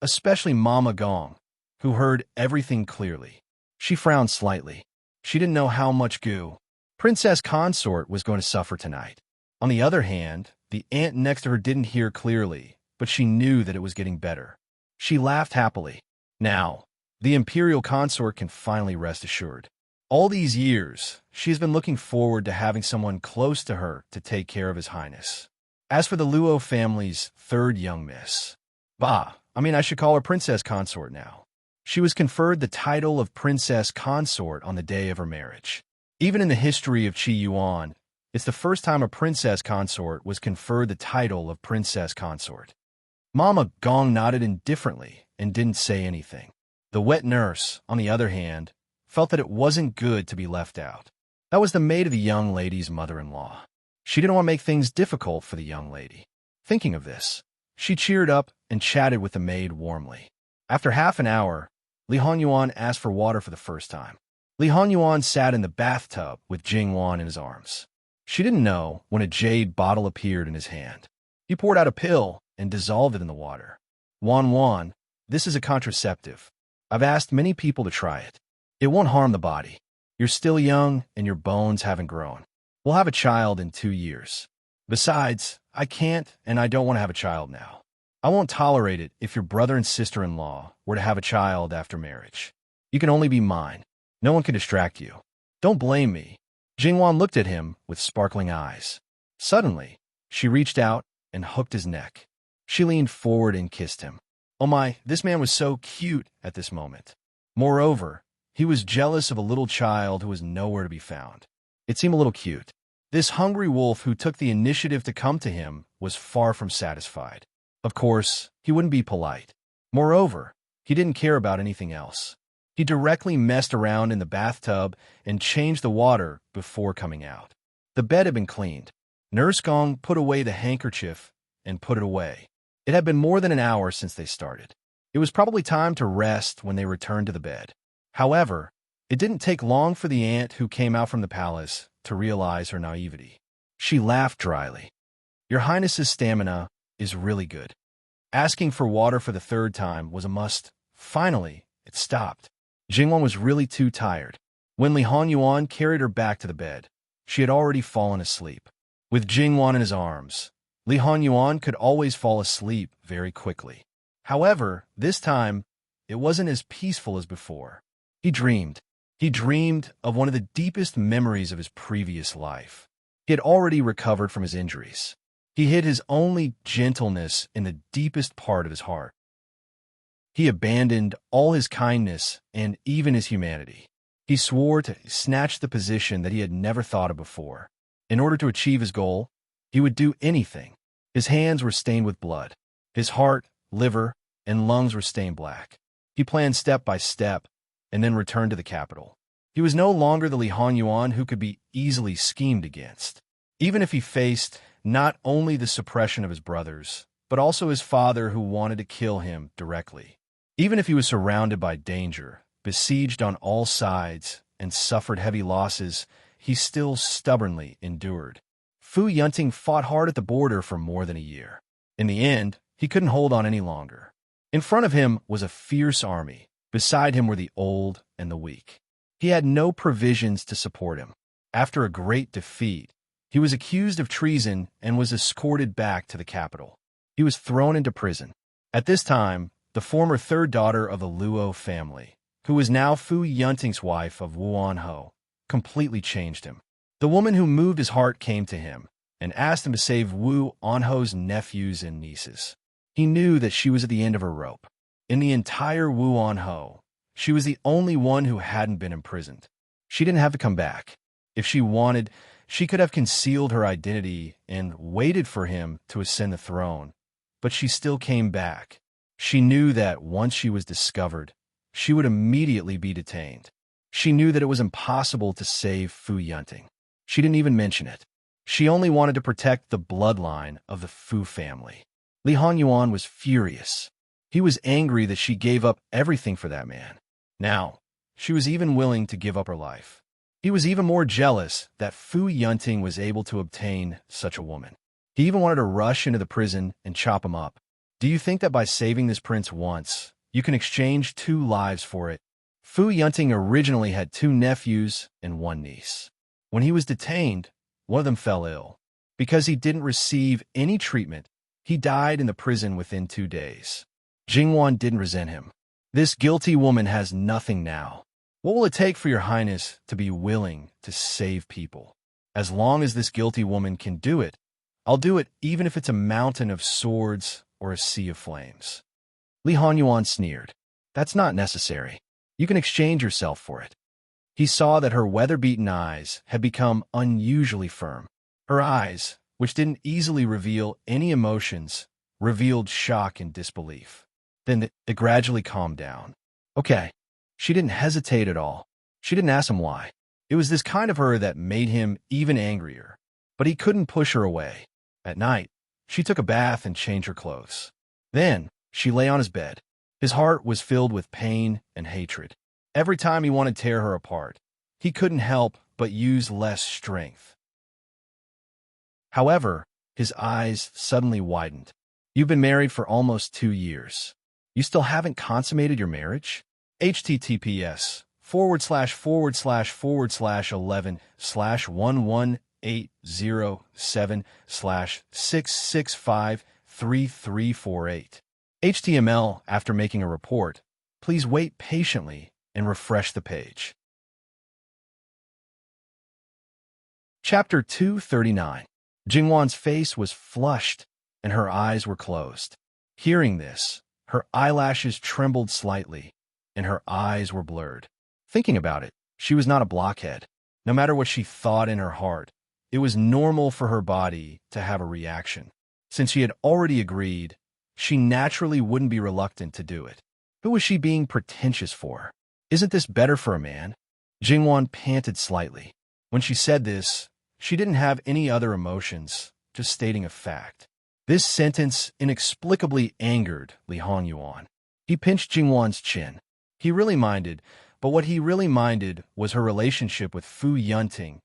Especially Mama Gong, who heard everything clearly. She frowned slightly. She didn't know how much goo Princess Consort was going to suffer tonight. On the other hand, the aunt next to her didn't hear clearly, but she knew that it was getting better. She laughed happily. Now, the Imperial Consort can finally rest assured. All these years, she has been looking forward to having someone close to her to take care of His Highness. As for the Luo family's third young miss, I should call her Princess Consort now. She was conferred the title of Princess Consort on the day of her marriage. Even in the history of Qi Yuan, it's the first time a Princess Consort was conferred the title of Princess Consort. Mama Gong nodded indifferently and didn't say anything. The wet nurse, on the other hand, felt that it wasn't good to be left out. That was the maid of the young lady's mother-in-law. She didn't want to make things difficult for the young lady. Thinking of this, she cheered up and chatted with the maid warmly. After half an hour, Li Honyuan asked for water for the first time. Li Honyuan sat in the bathtub with Jingwan in his arms. She didn't know when a jade bottle appeared in his hand. He poured out a pill and dissolved it in the water. Wan, this is a contraceptive. I've asked many people to try it. It won't harm the body. You're still young and your bones haven't grown. We'll have a child in 2 years. Besides, I can't and I don't want to have a child now. I won't tolerate it if your brother and sister-in-law were to have a child after marriage. You can only be mine. No one can distract you. Don't blame me. Jingwan looked at him with sparkling eyes. Suddenly, she reached out and hooked his neck. She leaned forward and kissed him. Oh my, this man was so cute at this moment. Moreover, he was jealous of a little child who was nowhere to be found. It seemed a little cute. This hungry wolf who took the initiative to come to him was far from satisfied. Of course, he wouldn't be polite. Moreover, he didn't care about anything else. He directly messed around in the bathtub and changed the water before coming out. The bed had been cleaned. Nurse Gong put away the handkerchief and put it away. It had been more than an hour since they started. It was probably time to rest when they returned to the bed. However, it didn't take long for the aunt who came out from the palace to realize her naivety. She laughed dryly. Your Highness's stamina is really good. Asking for water for the third time was a must. Finally, it stopped. Jingwan was really too tired. When Li Honyuan carried her back to the bed, she had already fallen asleep. With Jingwan in his arms, Li Honyuan could always fall asleep very quickly. However, this time, it wasn't as peaceful as before. He dreamed. He dreamed of one of the deepest memories of his previous life. He had already recovered from his injuries. He hid his only gentleness in the deepest part of his heart. He abandoned all his kindness and even his humanity. He swore to snatch the position that he had never thought of before. In order to achieve his goal, he would do anything. His hands were stained with blood. His heart, liver, and lungs were stained black. He planned step by step and then returned to the capital. He was no longer the Li Honyuan who could be easily schemed against. Even if he faced not only the suppression of his brothers, but also his father who wanted to kill him directly. Even if he was surrounded by danger, besieged on all sides, and suffered heavy losses, he still stubbornly endured. Fu Yunting fought hard at the border for more than a year. In the end, he couldn't hold on any longer. In front of him was a fierce army. Beside him were the old and the weak. He had no provisions to support him. After a great defeat, he was accused of treason and was escorted back to the capital. He was thrown into prison. At this time, the former third daughter of the Luo family, who was now Fu Yunting's wife of Wuanhou, completely changed him. The woman who moved his heart came to him and asked him to save Wu Anhou's nephews and nieces. He knew that she was at the end of her rope. In the entire Wu Anhou, she was the only one who hadn't been imprisoned. She didn't have to come back. If she wanted, she could have concealed her identity and waited for him to ascend the throne, but she still came back. She knew that once she was discovered, she would immediately be detained. She knew that it was impossible to save Fu Yunting. She didn't even mention it. She only wanted to protect the bloodline of the Fu family. Li Honyuan was furious. He was angry that she gave up everything for that man. Now, She was even willing to give up her life. He was even more jealous that Fu Yunting was able to obtain such a woman. He even wanted to rush into the prison and chop him up. Do you think that by saving this prince once, you can exchange 2 lives for it? Fu Yunting originally had 2 nephews and 1 niece. When he was detained, one of them fell ill. Because he didn't receive any treatment, he died in the prison within 2 days. Jingwan didn't resent him. This guilty woman has nothing now. What will it take for your highness to be willing to save people? As long as this guilty woman can do it, I'll do it even if it's a mountain of swords or a sea of flames. Li Honyuan sneered. That's not necessary. You can exchange yourself for it. He saw that her weather-beaten eyes had become unusually firm. Her eyes, which didn't easily reveal any emotions, revealed shock and disbelief. Then they gradually calmed down. Okay. She didn't hesitate at all. She didn't ask him why. It was this kind of her that made him even angrier. But he couldn't push her away. At night, she took a bath and changed her clothes. Then, she lay on his bed. His heart was filled with pain and hatred. Every time he wanted to tear her apart, he couldn't help but use less strength. However, his eyes suddenly widened. You've been married for almost 2 years. You still haven't consummated your marriage? https://11/4/11807/6653348. HTML. After making a report, please wait patiently and refresh the page. Chapter 239. Jingwan's face was flushed and her eyes were closed. Hearing this, her eyelashes trembled slightly and her eyes were blurred. Thinking about it, she was not a blockhead. No matter what she thought in her heart, it was normal for her body to have a reaction. Since she had already agreed, she naturally wouldn't be reluctant to do it. Who was she being pretentious for? Isn't this better for a man? Jingwan panted slightly. When she said this, she didn't have any other emotions, just stating a fact. This sentence inexplicably angered Li Honyuan. He pinched Jingwan's chin. He really minded, but what he really minded was her relationship with Fu Yunting,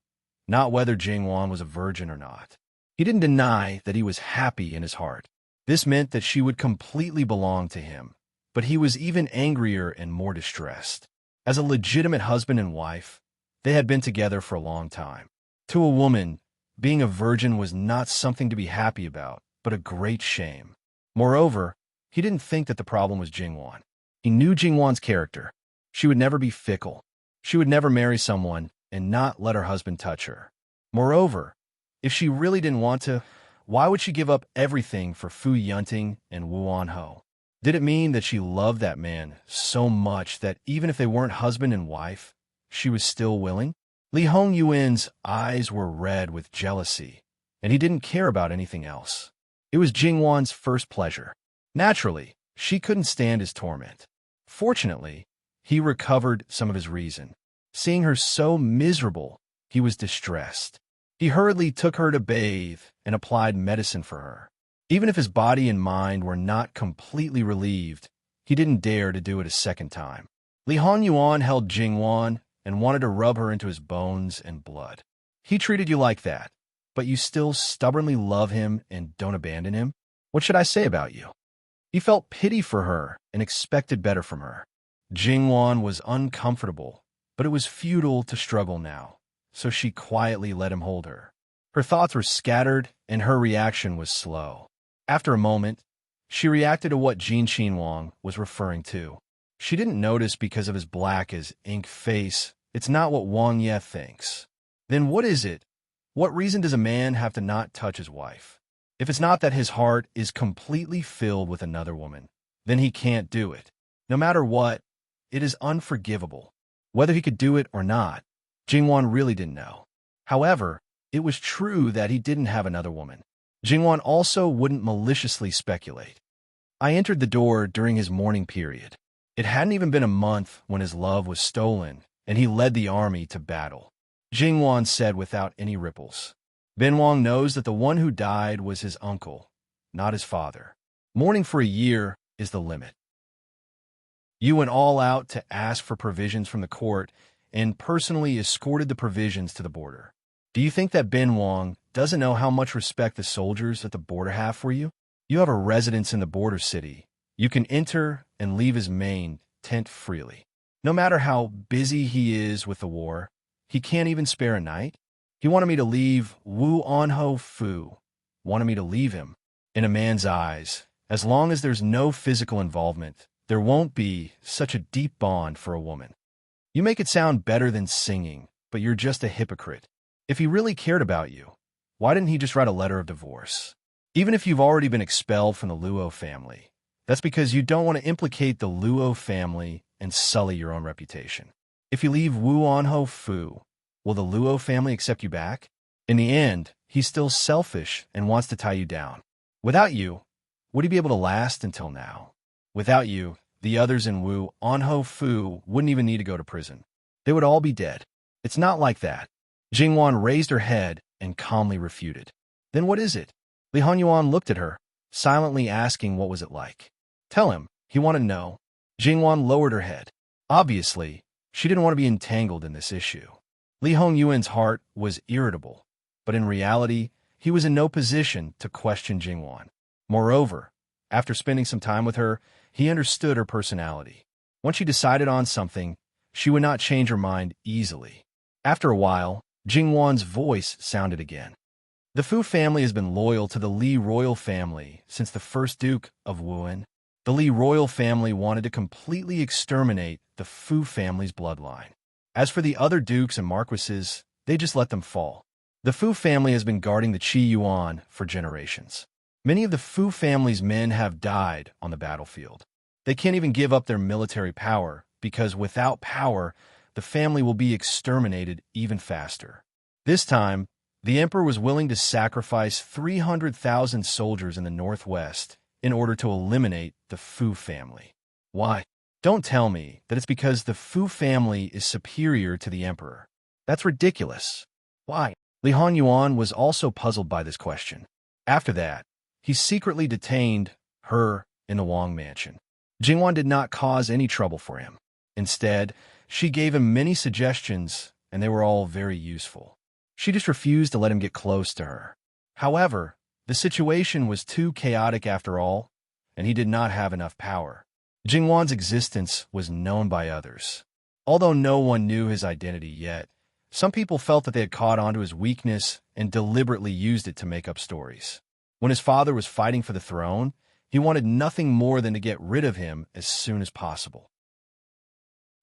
not whether Jingwan was a virgin or not. He didn't deny that he was happy in his heart. This meant that she would completely belong to him, but he was even angrier and more distressed. As a legitimate husband and wife, they had been together for a long time. To a woman, being a virgin was not something to be happy about, but a great shame. Moreover, he didn't think that the problem was Jingwan. He knew Jingwan's character. She would never be fickle. She would never marry someone and not let her husband touch her. Moreover, if she really didn't want to, why would she give up everything for Fu Yunting and Wuan Ho? Did it mean that she loved that man so much that even if they weren't husband and wife, she was still willing? Li Hongyuan's eyes were red with jealousy, and he didn't care about anything else. It was Jingwan's first pleasure. Naturally, she couldn't stand his torment. Fortunately, he recovered some of his reason. Seeing her so miserable, he was distressed. He hurriedly took her to bathe and applied medicine for her. Even if his body and mind were not completely relieved, he didn't dare to do it a second time. Li Honyuan held Jingwan and wanted to rub her into his bones and blood. He treated you like that, but you still stubbornly love him and don't abandon him? What should I say about you? He felt pity for her and expected better from her. Jingwan was uncomfortable, but it was futile to struggle now, so she quietly let him hold her. Her thoughts were scattered and her reaction was slow. After a moment, she reacted to what Jin Qinhuang was referring to. She didn't notice because of his black as ink face. It's not what Wang Ye thinks. Then what is it? What reason does a man have to not touch his wife? If it's not that his heart is completely filled with another woman, then he can't do it. No matter what, it is unforgivable. Whether he could do it or not, Jingwan really didn't know. However, it was true that he didn't have another woman. Jingwan also wouldn't maliciously speculate. I entered the door during his mourning period. It hadn't even been a month when his love was stolen, and he led the army to battle. Jingwan said without any ripples. Ben Wang knows that the one who died was his uncle, not his father. Mourning for a year is the limit. You went all out to ask for provisions from the court and personally escorted the provisions to the border. Do you think that Ben Wang doesn't know how much respect the soldiers at the border have for you? You have a residence in the border city. You can enter and leave his main tent freely. No matter how busy he is with the war, he can't even spare a night. He wanted me to leave Wu Anho Fu. Wanted me to leave him. In a man's eyes, as long as there's no physical involvement, there won't be such a deep bond for a woman. You make it sound better than singing, but you're just a hypocrite. If he really cared about you, why didn't he just write a letter of divorce? Even if you've already been expelled from the Luo family, that's because you don't want to implicate the Luo family and sully your own reputation. If you leave Wu Anho Fu, will the Luo family accept you back? In the end, he's still selfish and wants to tie you down. Without you, would he be able to last until now? Without you, the others in Wu Anho Fu wouldn't even need to go to prison. They would all be dead. It's not like that. Jingwan raised her head and calmly refuted. Then what is it? Li Honyuan looked at her, silently asking what was it like. Tell him, he wanted to know. Jingwan lowered her head. Obviously, she didn't want to be entangled in this issue. Li Hongyuan's heart was irritable, but in reality, he was in no position to question Jingwan. Moreover, after spending some time with her, he understood her personality. Once she decided on something, she would not change her mind easily. After a while, Jingwan's voice sounded again. The Fu family has been loyal to the Li royal family since the first Duke of Wuan. The Li royal family wanted to completely exterminate the Fu family's bloodline. As for the other dukes and marquises, they just let them fall. The Fu family has been guarding the Qi Yuan for generations. Many of the Fu family's men have died on the battlefield. They can't even give up their military power because without power, the family will be exterminated even faster. This time, the emperor was willing to sacrifice 300,000 soldiers in the northwest in order to eliminate the Fu family. Why? Don't tell me that it's because the Fu family is superior to the emperor. That's ridiculous. Why? Li Honyuan was also puzzled by this question. After that, he secretly detained her in the Wang mansion. Jingwan did not cause any trouble for him. Instead, she gave him many suggestions, and they were all very useful. She just refused to let him get close to her. However, the situation was too chaotic after all, and he did not have enough power. Jingwan's existence was known by others. Although no one knew his identity yet, some people felt that they had caught on to his weakness and deliberately used it to make up stories. When his father was fighting for the throne, he wanted nothing more than to get rid of him as soon as possible.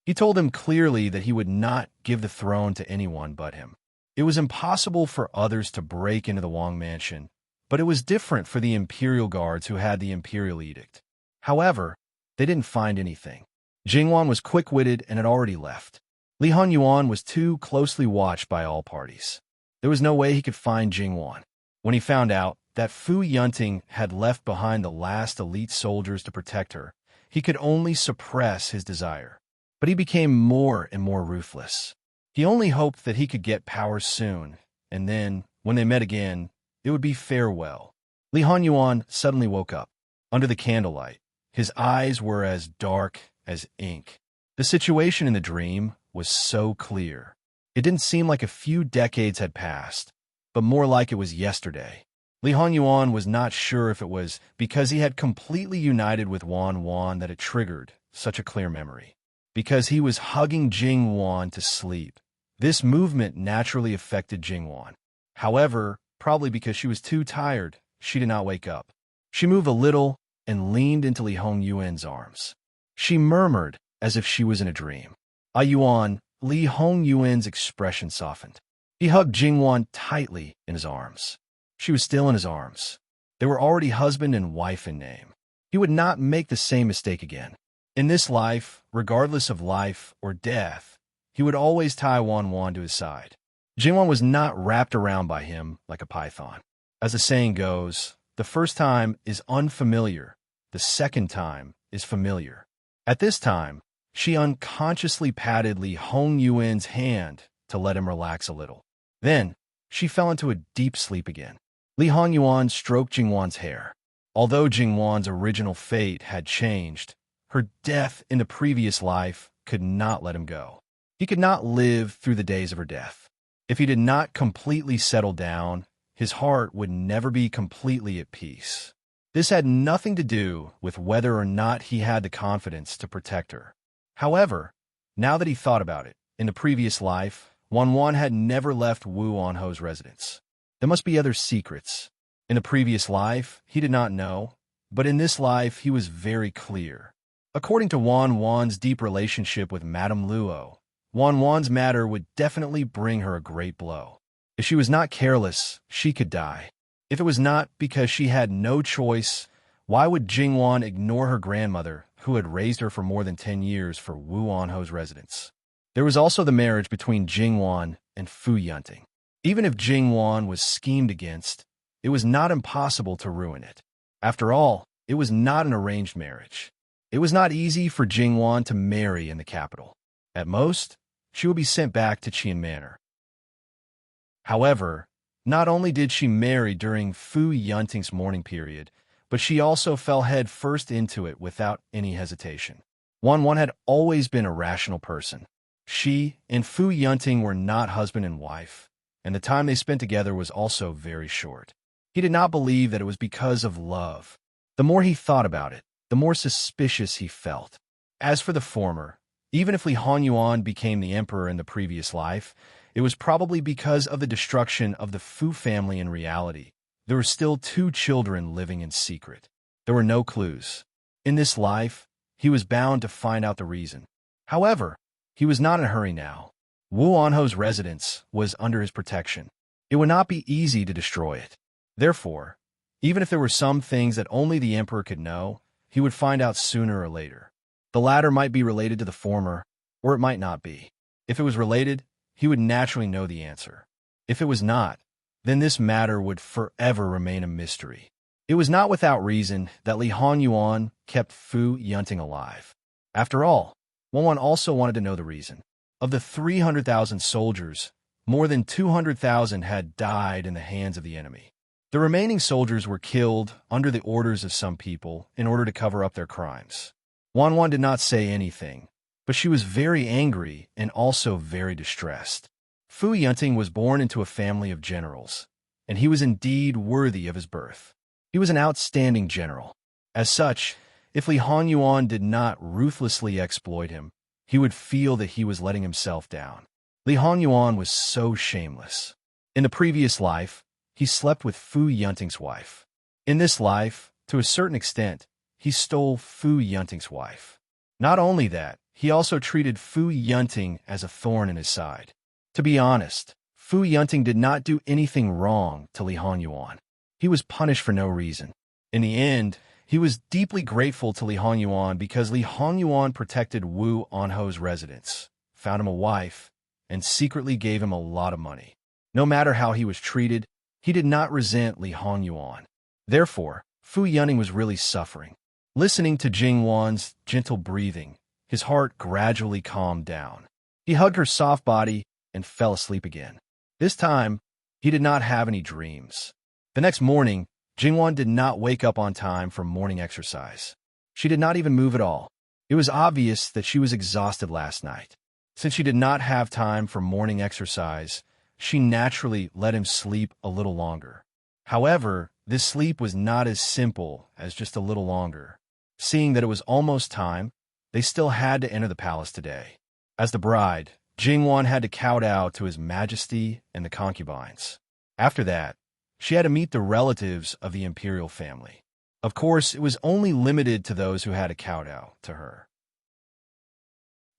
He told him clearly that he would not give the throne to anyone but him. It was impossible for others to break into the Wang mansion, but it was different for the imperial guards who had the imperial edict. However, they didn't find anything. Jingwan was quick-witted and had already left. Li Honyuan was too closely watched by all parties. There was no way he could find Jingwan. When he found out that Fu Yunting had left behind the last elite soldiers to protect her, he could only suppress his desire. But he became more and more ruthless. He only hoped that he could get power soon, and then, when they met again, it would be farewell. Li Honyuan suddenly woke up. Under the candlelight, his eyes were as dark as ink. The situation in the dream was so clear. It didn't seem like a few decades had passed, but more like it was yesterday. Li Honyuan was not sure if it was because he had completely united with Wan that it triggered such a clear memory. Because he was hugging Jingwan to sleep. This movement naturally affected Jingwan. However, probably because she was too tired, she did not wake up. She moved a little and leaned into Li Hongyuan's arms. She murmured as if she was in a dream. Yuan, Li Hongyuan's expression softened. He hugged Jingwan tightly in his arms. She was still in his arms. They were already husband and wife in name. He would not make the same mistake again. In this life, regardless of life or death, he would always tie Wan to his side. Jingwan was not wrapped around by him like a python. As the saying goes, the first time is unfamiliar, the second time is familiar. At this time, she unconsciously patted Li Hongyuan's hand to let him relax a little. Then, she fell into a deep sleep again. Li Hongyuan stroked Jingwan's hair. Although Jingwan's original fate had changed, Her death in the previous life could not let him go. He could not live through the days of her death. If he did not completely settle down, his heart would never be completely at peace. This had nothing to do with whether or not he had the confidence to protect her. However, now that he thought about it, in the previous life, Wan had never left Wu Anho's residence. There must be other secrets. In the previous life, he did not know, but in this life he was very clear. According to Wan's deep relationship with Madame Luo, Wan's matter would definitely bring her a great blow. If she was not careless, she could die. If it was not because she had no choice, why would Jingwan ignore her grandmother, who had raised her for more than 10 years for Wu Anho's residence? There was also the marriage between Jingwan and Fu Yunting. Even if Jingwan was schemed against, it was not impossible to ruin it. After all, it was not an arranged marriage. It was not easy for Jingwan to marry in the capital. At most, she would be sent back to Qian Manor. However, not only did she marry during Fu Yunting's mourning period, but she also fell head first into it without any hesitation. Wan had always been a rational person. She and Fu Yunting were not husband and wife, and the time they spent together was also very short. He did not believe that it was because of love. The more he thought about it, the more suspicious he felt. As for the former, even if Li Honyuan became the emperor in the previous life, it was probably because of the destruction of the Fu family in reality. There were still 2 children living in secret. There were no clues. In this life, he was bound to find out the reason. However, he was not in a hurry now. Wu Anho's residence was under his protection. It would not be easy to destroy it. Therefore, even if there were some things that only the emperor could know, he would find out sooner or later. The latter might be related to the former, or it might not be. If it was related, he would naturally know the answer. If it was not, then this matter would forever remain a mystery. It was not without reason that Li Honyuan kept Fu Yunting alive. After all, Wan also wanted to know the reason. Of the 300,000 soldiers, more than 200,000 had died in the hands of the enemy. The remaining soldiers were killed under the orders of some people in order to cover up their crimes. Wan did not say anything, but she was very angry and also very distressed. Fu Yunting was born into a family of generals, and he was indeed worthy of his birth. He was an outstanding general. As such, if Li Honyuan did not ruthlessly exploit him, he would feel that he was letting himself down. Li Honyuan was so shameless. In the previous life, he slept with Fu Yunting's wife. In this life, to a certain extent, he stole Fu Yunting's wife. Not only that, he also treated Fu Yunting as a thorn in his side. To be honest, Fu Yunting did not do anything wrong to Li Honyuan. He was punished for no reason. In the end, he was deeply grateful to Li Honyuan because Li Honyuan protected Wu Anho's residence, found him a wife, and secretly gave him a lot of money. No matter how he was treated, he did not resent Li Honyuan. Therefore, Fu Yunting was really suffering. Listening to Jingwan's gentle breathing, his heart gradually calmed down. He hugged her soft body and fell asleep again. This time, he did not have any dreams. The next morning, Jingwan did not wake up on time for morning exercise. She did not even move at all. It was obvious that she was exhausted last night. Since she did not have time for morning exercise, she naturally let him sleep a little longer. However, this sleep was not as simple as just a little longer. Seeing that it was almost time, they still had to enter the palace today. As the bride, Jingwan had to kowtow to His Majesty and the concubines. After that, she had to meet the relatives of the imperial family. Of course, it was only limited to those who had to kowtow to her.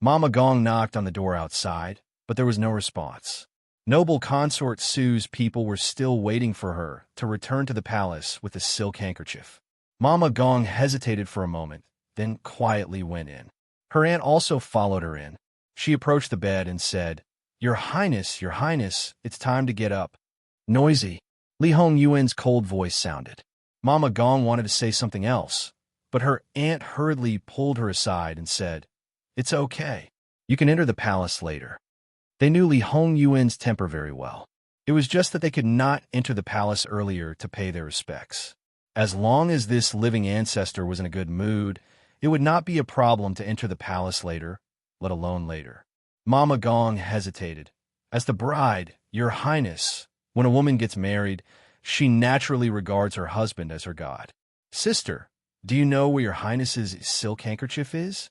Mama Gong knocked on the door outside, but there was no response. Noble consort Sue's people were still waiting for her to return to the palace with a silk handkerchief. Mama Gong hesitated for a moment, then quietly went in. Her aunt also followed her in. She approached the bed and said, Your Highness, it's time to get up." Noisy. Li Hongyuan's cold voice sounded. Mama Gong wanted to say something else, but her aunt hurriedly pulled her aside and said, "It's okay. You can enter the palace later." They knew Li Hongyuan's temper very well. It was just that they could not enter the palace earlier to pay their respects. As long as this living ancestor was in a good mood, It would not be a problem to enter the palace later, let alone later. Mama Gong hesitated. As the bride, Your Highness, when a woman gets married, she naturally regards her husband as her god. Sister, do you know where Your Highness's silk handkerchief is?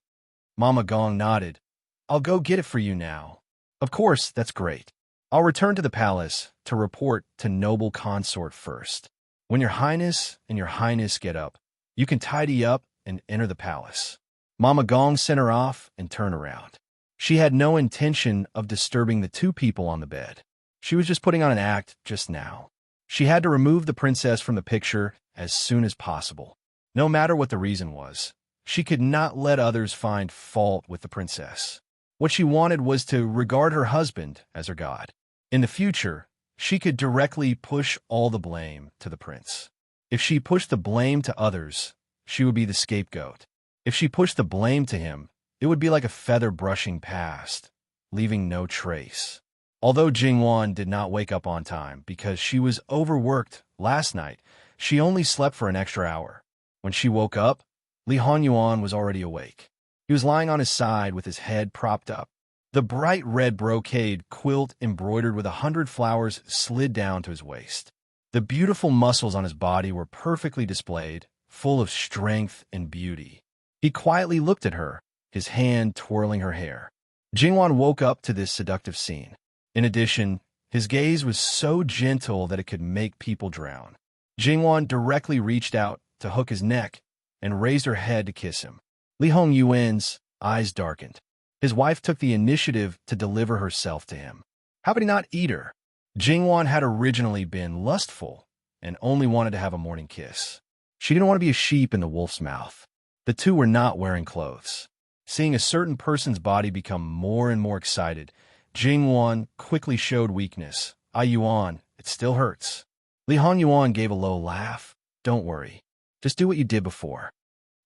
Mama Gong nodded. I'll go get it for you now. Of course, that's great. I'll return to the palace to report to noble consort first. When Your Highness and Your Highness get up, you can tidy up and enter the palace. Mama Gong sent her off and turned around. She had no intention of disturbing the two people on the bed. She was just putting on an act just now. She had to remove the princess from the picture as soon as possible. No matter what the reason was, she could not let others find fault with the princess. What she wanted was to regard her husband as her god. In the future, she could directly push all the blame to the prince. If she pushed the blame to others, she would be the scapegoat. If she pushed the blame to him, it would be like a feather brushing past, leaving no trace. Although Jingwan did not wake up on time because she was overworked last night, she only slept for an extra hour. When she woke up, Li Honyuan was already awake. He was lying on his side with his head propped up. The bright red brocade quilt embroidered with 100 flowers slid down to his waist. The beautiful muscles on his body were perfectly displayed, full of strength and beauty. He quietly looked at her, his hand twirling her hair. Jingwan woke up to this seductive scene. In addition, his gaze was so gentle that it could make people drown. Jingwan directly reached out to hook his neck and raised her head to kiss him. Li Hongyuan's eyes darkened. His wife took the initiative to deliver herself to him. How could he not eat her? Jingwan had originally been lustful and only wanted to have a morning kiss. She didn't want to be a sheep in the wolf's mouth. The two were not wearing clothes. Seeing a certain person's body become more and more excited, Jingwan quickly showed weakness. Yuan, it still hurts. Li Honyuan gave a low laugh. Don't worry. Just do what you did before.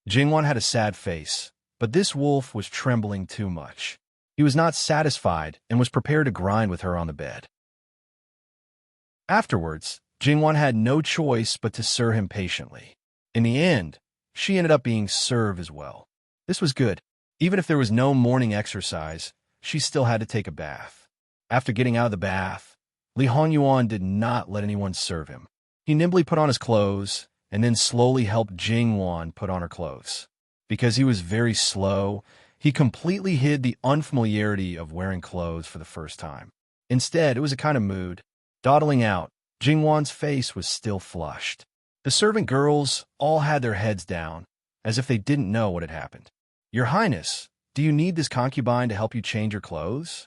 Jingwan had a sad face, but this wolf was trembling too much. He was not satisfied and was prepared to grind with her on the bed. Afterwards, Jingwan had no choice but to serve him patiently. In the end, she ended up being served as well. This was good. Even if there was no morning exercise, she still had to take a bath. After getting out of the bath, Li Honyuan did not let anyone serve him. He nimbly put on his clothes and then slowly helped Jingwan put on her clothes. Because he was very slow, he completely hid the unfamiliarity of wearing clothes for the first time. Instead, it was a kind of mood. Dawdling out, Jingwan's face was still flushed. The servant girls all had their heads down, as if they didn't know what had happened. Your Highness, do you need this concubine to help you change your clothes?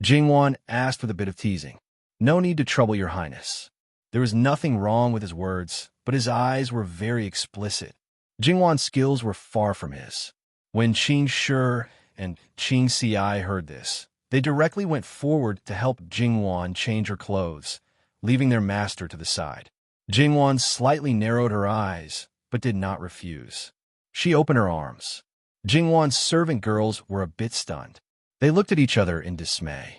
Jingwan asked with a bit of teasing. No need to trouble Your Highness. There was nothing wrong with his words, but his eyes were very explicit. Jingwan's skills were far from his. When Qing Shi and Qing Xi heard this, they directly went forward to help Jingwan change her clothes, leaving their master to the side. Jingwan slightly narrowed her eyes, but did not refuse. She opened her arms. Jingwan's servant girls were a bit stunned. They looked at each other in dismay.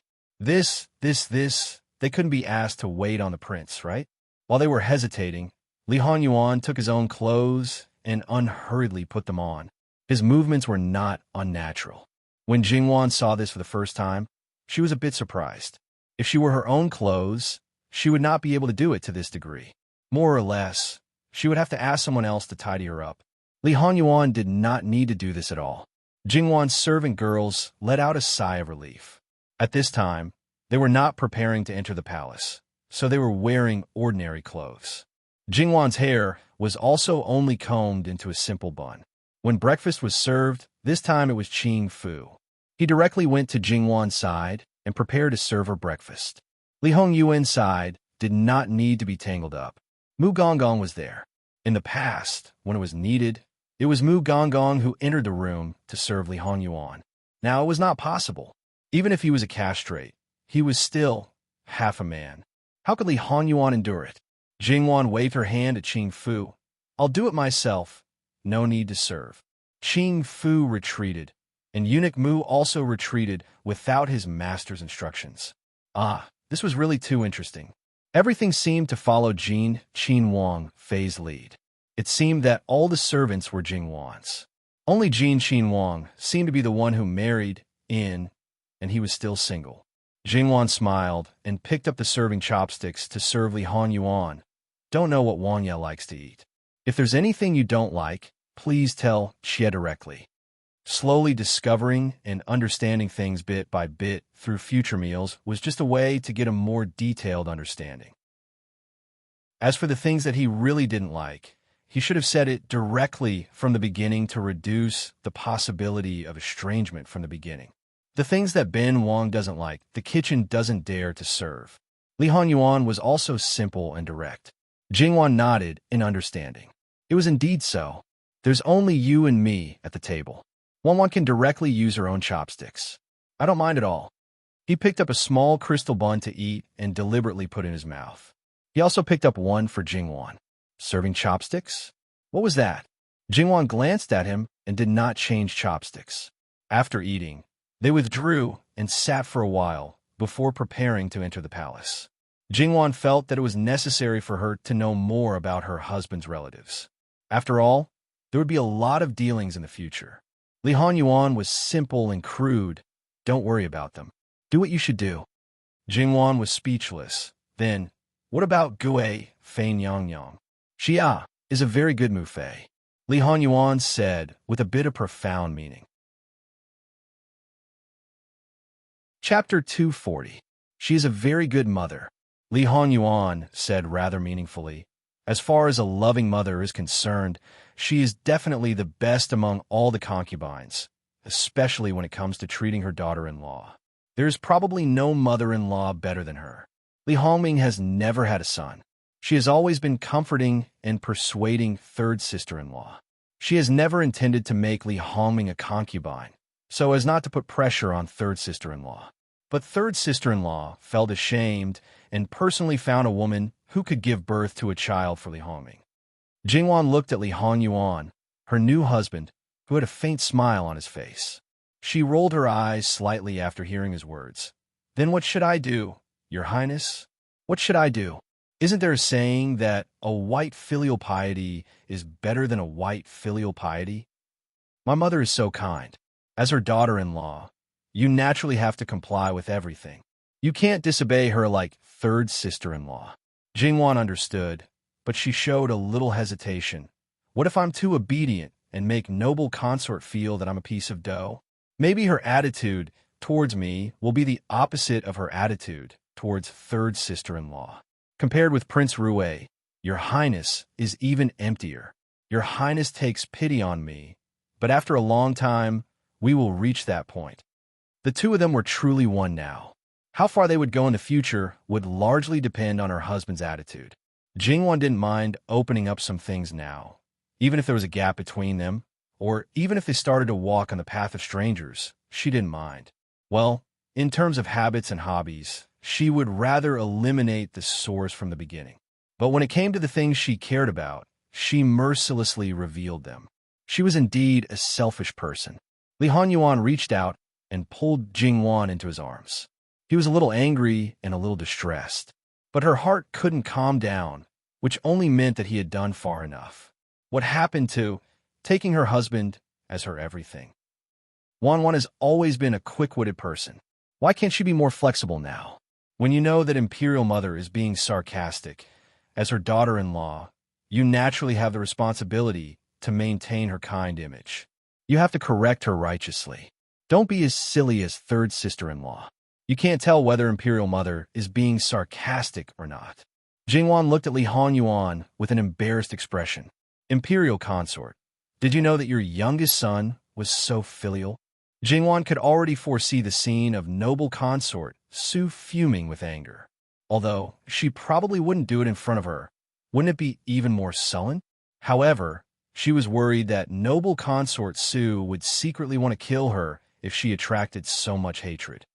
They couldn't be asked to wait on the prince, right? While they were hesitating, Li Honyuan took his own clothes and unhurriedly put them on. His movements were not unnatural. When Jingwan saw this for the first time, she was a bit surprised. If she were her own clothes, she would not be able to do it to this degree. More or less, she would have to ask someone else to tidy her up. Li Honyuan did not need to do this at all. Jingwan's servant girls let out a sigh of relief. At this time, they were not preparing to enter the palace, so they were wearing ordinary clothes. Jingwan's hair was also only combed into a simple bun. When breakfast was served, this time it was Qing Fu. He directly went to Jingwan's side and prepared to serve her breakfast. Li Hongyuan's side did not need to be tangled up. Mu Gonggong was there. In the past, when it was needed, it was Mu Gonggong who entered the room to serve Li Honyuan. Now it was not possible. Even if he was a castrate, he was still half a man. How could Li Honyuan endure it? Jingwan waved her hand at Qing Fu. I'll do it myself. No need to serve. Qing Fu retreated, and eunuch Mu also retreated without his master's instructions. This was really too interesting. Everything seemed to follow Qin Wang Fei's lead. It seemed that all the servants were Jingwan's. Only Jin Wang seemed to be the one who married in, and he was still single. Jingwan smiled and picked up the serving chopsticks to serve Li Hanyuan. Don't know what Wang Ye likes to eat. If there's anything you don't like, please tell Xie directly. Slowly discovering and understanding things bit by bit through future meals was just a way to get a more detailed understanding. As for the things that he really didn't like, he should have said it directly from the beginning to reduce the possibility of estrangement from the beginning. The things that Ben Wang doesn't like, the kitchen doesn't dare to serve. Li Hanyuan was also simple and direct. Jingwan nodded in understanding. It was indeed so. There's only you and me at the table. One can directly use her own chopsticks. I don't mind at all. He picked up a small crystal bun to eat and deliberately put in his mouth. He also picked up one for Jingwan. Serving chopsticks? What was that? Jingwan glanced at him and did not change chopsticks. After eating, they withdrew and sat for a while before preparing to enter the palace. Jingwan felt that it was necessary for her to know more about her husband's relatives. After all, there would be a lot of dealings in the future. Li Hanyuan was simple and crude. Don't worry about them. Do what you should do. Jingwan was speechless. Then, what about Gue Fein Yang Yang? Xia is a very good Mufei, Li Hanyuan said with a bit of profound meaning. Chapter 240. She is a very good mother, Li Hanyuan said rather meaningfully. As far as a loving mother is concerned, she is definitely the best among all the concubines, especially when it comes to treating her daughter-in-law. There is probably no mother-in-law better than her. Li Hongming has never had a son. She has always been comforting and persuading third sister-in-law. She has never intended to make Li Hongming a concubine, so as not to put pressure on third sister-in-law. But third sister-in-law felt ashamed and personally found a woman who could give birth to a child for Li Hongming. Jingwan looked at Li Hanyuan, her new husband, who had a faint smile on his face. She rolled her eyes slightly after hearing his words. Then what should I do, Your Highness? What should I do? Isn't there a saying that a white filial piety is better than a white filial piety? My mother is so kind. As her daughter-in-law, you naturally have to comply with everything. You can't disobey her like third sister-in-law. Jingwan understood, but she showed a little hesitation. What if I'm too obedient and make noble consort feel that I'm a piece of dough? Maybe her attitude towards me will be the opposite of her attitude towards third sister-in-law. Compared with Prince Rue, Your Highness is even emptier. Your Highness takes pity on me, but after a long time, we will reach that point. The two of them were truly one now. How far they would go in the future would largely depend on her husband's attitude. Jingwan didn't mind opening up some things now, even if there was a gap between them, or even if they started to walk on the path of strangers, she didn't mind. Well, in terms of habits and hobbies, she would rather eliminate the source from the beginning. But when it came to the things she cared about, she mercilessly revealed them. She was indeed a selfish person. Li Hanyuan reached out and pulled Jingwan into his arms. He was a little angry and a little distressed, but her heart couldn't calm down, which only meant that he had done far enough. What happened to taking her husband as her everything? Wan has always been a quick-witted person. Why can't she be more flexible now? When you know that Imperial Mother is being sarcastic, as her daughter-in-law, you naturally have the responsibility to maintain her kind image. You have to correct her righteously. Don't be as silly as third sister-in-law. You can't tell whether Imperial Mother is being sarcastic or not. Jingwan looked at Li Hanyuan with an embarrassed expression. Imperial Consort, did you know that your youngest son was so filial? Jingwan could already foresee the scene of noble consort Su fuming with anger. Although she probably wouldn't do it in front of her, wouldn't it be even more sullen? However, she was worried that noble consort Su would secretly want to kill her if she attracted so much hatred.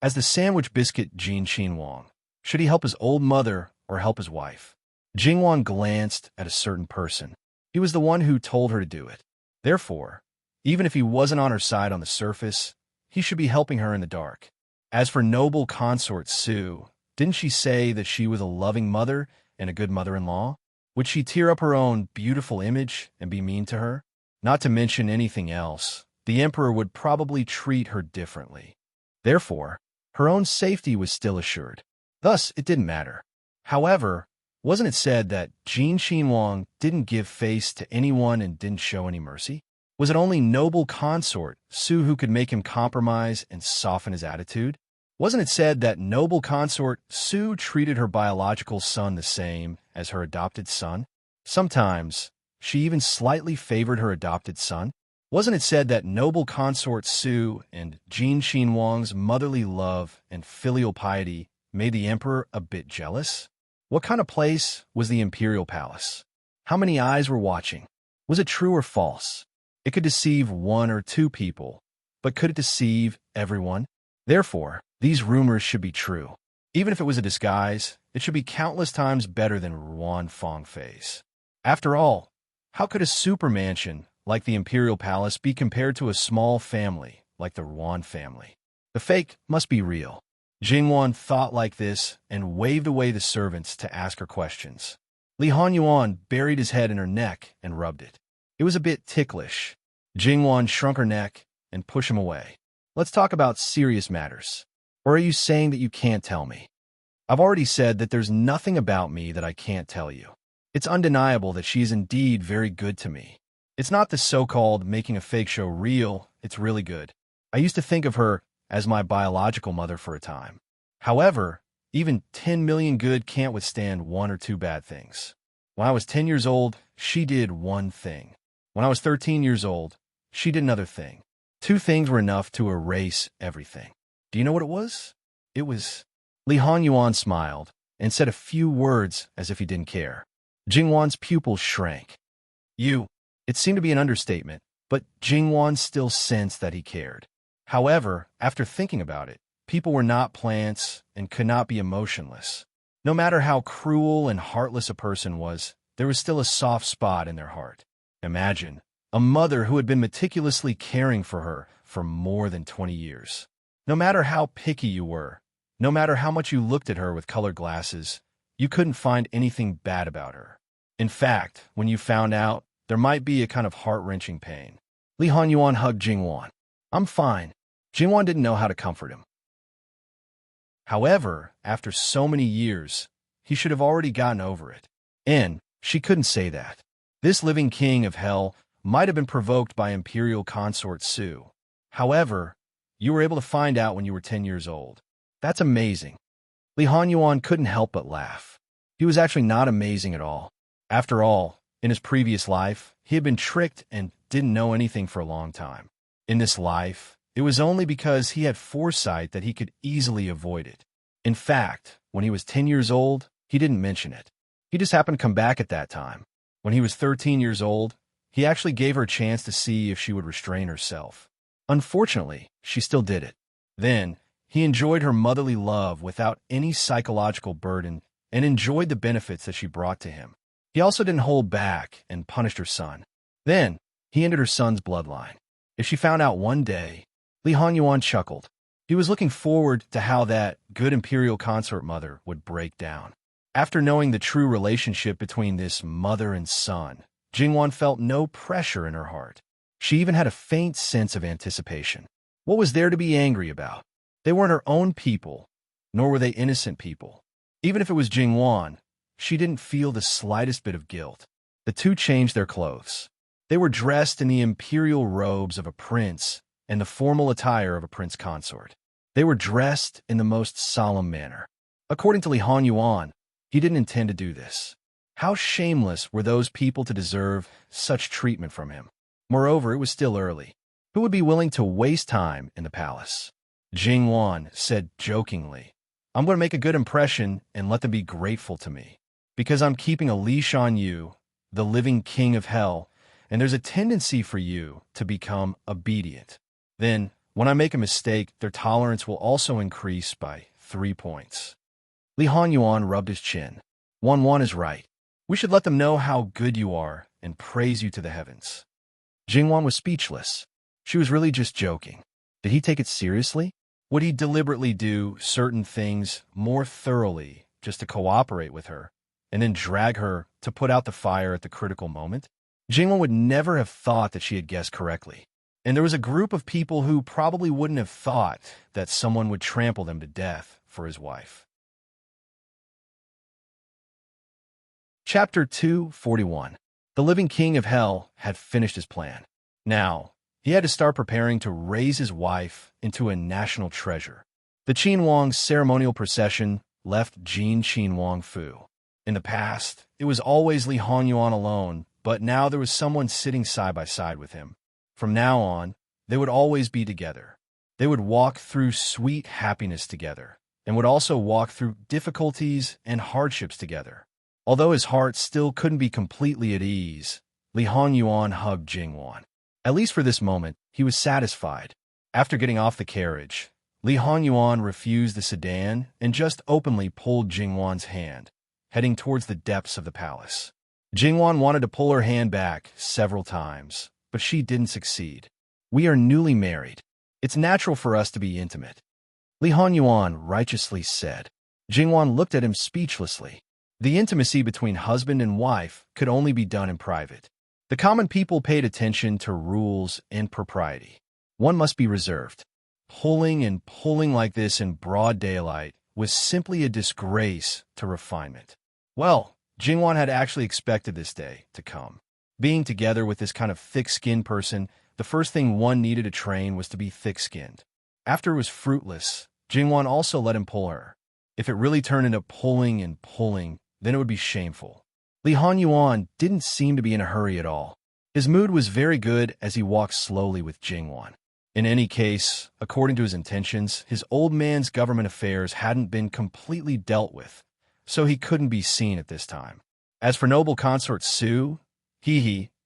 As the sandwich biscuit Jin Wang, should he help his old mother or help his wife? Jingwan glanced at a certain person. He was the one who told her to do it. Therefore, even if he wasn't on her side on the surface, he should be helping her in the dark. As for noble consort Su, didn't she say that she was a loving mother and a good mother-in-law? Would she tear up her own beautiful image and be mean to her? Not to mention anything else, the emperor would probably treat her differently. Therefore, her own safety was still assured. Thus, it didn't matter. However, wasn't it said that Jin Wang didn't give face to anyone and didn't show any mercy? Was it only noble consort Su who could make him compromise and soften his attitude? Wasn't it said that noble consort Su treated her biological son the same as her adopted son? Sometimes, she even slightly favored her adopted son. Wasn't it said that noble consort Su and Jin Wang's motherly love and filial piety made the emperor a bit jealous? What kind of place was the imperial palace? How many eyes were watching? Was it true or false? It could deceive one or two people, but could it deceive everyone? Therefore, these rumors should be true. Even if it was a disguise, it should be countless times better than Yuan Fangfei's. After all, how could a super mansion like the imperial palace be compared to a small family like the Yuan family? The fake must be real. Jingwan thought like this and waved away the servants to ask her questions. Li Hanyuan buried his head in her neck and rubbed it. It was a bit ticklish. Jingwan shrunk her neck and pushed him away. Let's talk about serious matters. Or are you saying that you can't tell me? I've already said that there's nothing about me that I can't tell you. It's undeniable that she is indeed very good to me. It's not the so-called making a fake show real, it's really good. I used to think of her as my biological mother for a time. However, even 10 million good can't withstand one or two bad things. When I was 10 years old, she did one thing. When I was 13 years old, she did another thing. Two things were enough to erase everything. Do you know what it was? It was... Li Hanyuan smiled and said a few words as if he didn't care. Jingwan's pupils shrank. You. It seemed to be an understatement, but Jingwan still sensed that he cared. However, after thinking about it, people were not plants and could not be emotionless. No matter how cruel and heartless a person was, there was still a soft spot in their heart. Imagine a mother who had been meticulously caring for her for more than 20 years. No matter how picky you were, no matter how much you looked at her with colored glasses, you couldn't find anything bad about her. In fact, when you found out, there might be a kind of heart-wrenching pain. Li Hanyuan hugged Jingwan. I'm fine. Jingwan didn't know how to comfort him. However, after so many years, he should have already gotten over it. And she couldn't say that. This living king of hell might have been provoked by imperial consort Su. However, you were able to find out when you were 10 years old. That's amazing. Li Hanyuan couldn't help but laugh. He was actually not amazing at all. After all, in his previous life, he had been tricked and didn't know anything for a long time. In this life, it was only because he had foresight that he could easily avoid it. In fact, when he was 10 years old, he didn't mention it. He just happened to come back at that time. When he was 13 years old, he actually gave her a chance to see if she would restrain herself. Unfortunately, she still did it. Then, he enjoyed her motherly love without any psychological burden and enjoyed the benefits that she brought to him. He also didn't hold back and punished her son. Then, he ended her son's bloodline. If she found out one day, Li Hanyuan chuckled. He was looking forward to how that good imperial consort mother would break down. After knowing the true relationship between this mother and son, Jingwan felt no pressure in her heart. She even had a faint sense of anticipation. What was there to be angry about? They weren't her own people, nor were they innocent people. Even if it was Jingwan, she didn't feel the slightest bit of guilt. The two changed their clothes. They were dressed in the imperial robes of a prince and the formal attire of a prince consort. They were dressed in the most solemn manner. According to Li Hanyuan, he didn't intend to do this. How shameless were those people to deserve such treatment from him? Moreover, it was still early. Who would be willing to waste time in the palace? Jingwan said jokingly, I'm going to make a good impression and let them be grateful to me. Because I'm keeping a leash on you, the living king of hell, and there's a tendency for you to become obedient. Then, when I make a mistake, their tolerance will also increase by 3 points. Li Hanyuan rubbed his chin. Wan is right. We should let them know how good you are and praise you to the heavens. Jingwan was speechless. She was really just joking. Did he take it seriously? Would he deliberately do certain things more thoroughly just to cooperate with her, and then drag her to put out the fire at the critical moment? Jingwen would never have thought that she had guessed correctly. And there was a group of people who probably wouldn't have thought that someone would trample them to death for his wife. Chapter 241. The living king of hell had finished his plan. Now, he had to start preparing to raise his wife into a national treasure. The Qin Wang's ceremonial procession left Jin Qin Wang Fu. In the past, it was always Li Hongyuan alone, but now there was someone sitting side by side with him. From now on, they would always be together. They would walk through sweet happiness together, and would also walk through difficulties and hardships together. Although his heart still couldn't be completely at ease, Li Hongyuan hugged Jingwan. At least for this moment, he was satisfied. After getting off the carriage, Li Hongyuan refused the sedan and just openly pulled Jingwan's hand, heading towards the depths of the palace. Jingwan wanted to pull her hand back several times, but she didn't succeed. "We are newly married. It's natural for us to be intimate," Li Hongyuan righteously said. Jingwan looked at him speechlessly. The intimacy between husband and wife could only be done in private. The common people paid attention to rules and propriety. One must be reserved. Pulling and pulling like this in broad daylight was simply a disgrace to refinement. Well, Jingwan had actually expected this day to come. Being together with this kind of thick-skinned person, the first thing one needed to train was to be thick-skinned. After it was fruitless, Jingwan also let him pull her. If it really turned into pulling and pulling, then it would be shameful. Li Hongyuan didn't seem to be in a hurry at all. His mood was very good as he walked slowly with Jingwan. In any case, according to his intentions, his old man's government affairs hadn't been completely dealt with, so he couldn't be seen at this time. As for noble consort Su,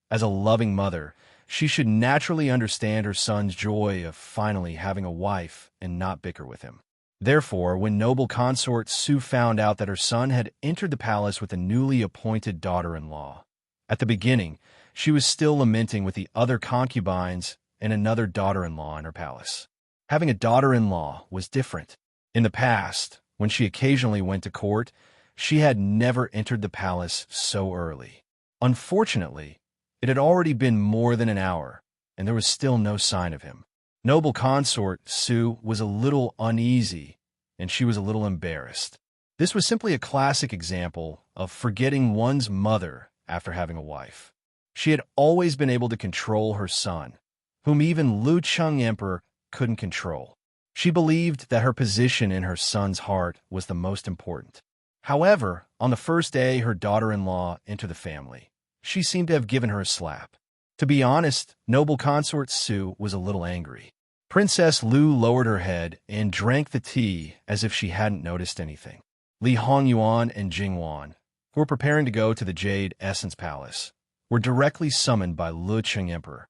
as a loving mother, she should naturally understand her son's joy of finally having a wife and not bicker with him. Therefore, when noble consort Su found out that her son had entered the palace with a newly appointed daughter-in-law, at the beginning, she was still lamenting with the other concubines and another daughter-in-law in her palace. Having a daughter-in-law was different. In the past, when she occasionally went to court, she had never entered the palace so early. Unfortunately, it had already been more than an hour, and there was still no sign of him. Noble consort Su was a little uneasy, and she was a little embarrassed. This was simply a classic example of forgetting one's mother after having a wife. She had always been able to control her son, whom even Lu Cheng Emperor couldn't control. She believed that her position in her son's heart was the most important. However, on the first day her daughter-in-law entered the family, she seemed to have given her a slap. To be honest, noble consort Su was a little angry. Princess Lu lowered her head and drank the tea as if she hadn't noticed anything. Li Hongyuan and Jingwan, who were preparing to go to the Jade Essence Palace, were directly summoned by Lu Cheng Emperor.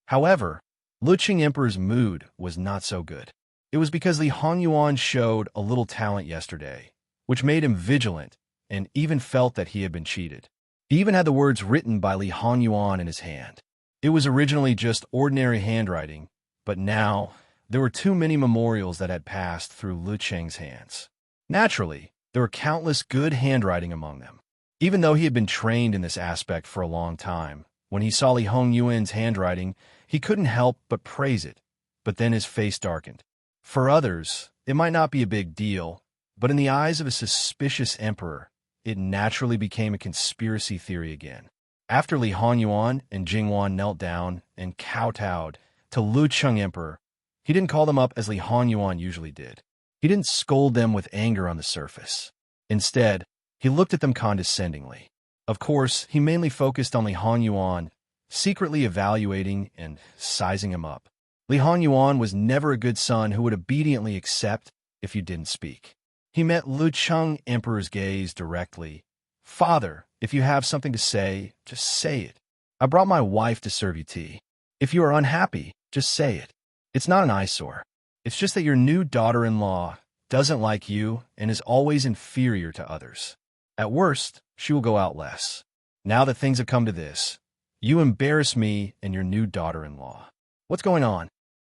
However, Lu Cheng Emperor's mood was not so good. It was because Li Hongyuan showed a little talent yesterday, which made him vigilant and even felt that he had been cheated. He even had the words written by Li Hongyuan in his hand. It was originally just ordinary handwriting, but now there were too many memorials that had passed through Lu Cheng's hands. Naturally, there were countless good handwriting among them. Even though he had been trained in this aspect for a long time, when he saw Li Hongyuan's handwriting, he couldn't help but praise it, but then his face darkened. For others, it might not be a big deal, but in the eyes of a suspicious emperor, it naturally became a conspiracy theory again. After Li Hongyuan and Jingwan knelt down and kowtowed to Lu Cheng Emperor, he didn't call them up as Li Hongyuan usually did. He didn't scold them with anger on the surface. Instead, he looked at them condescendingly. Of course, he mainly focused on Li Hongyuan, secretly evaluating and sizing him up. Li Hongyuan was never a good son who would obediently accept if you didn't speak. He met Lu Cheng Emperor's gaze directly. "Father, if you have something to say, just say it. I brought my wife to serve you tea. If you are unhappy, just say it. It's not an eyesore. It's just that your new daughter-in-law doesn't like you and is always inferior to others. At worst, she will go out less. Now that things have come to this, you embarrass me and your new daughter-in-law. What's going on?"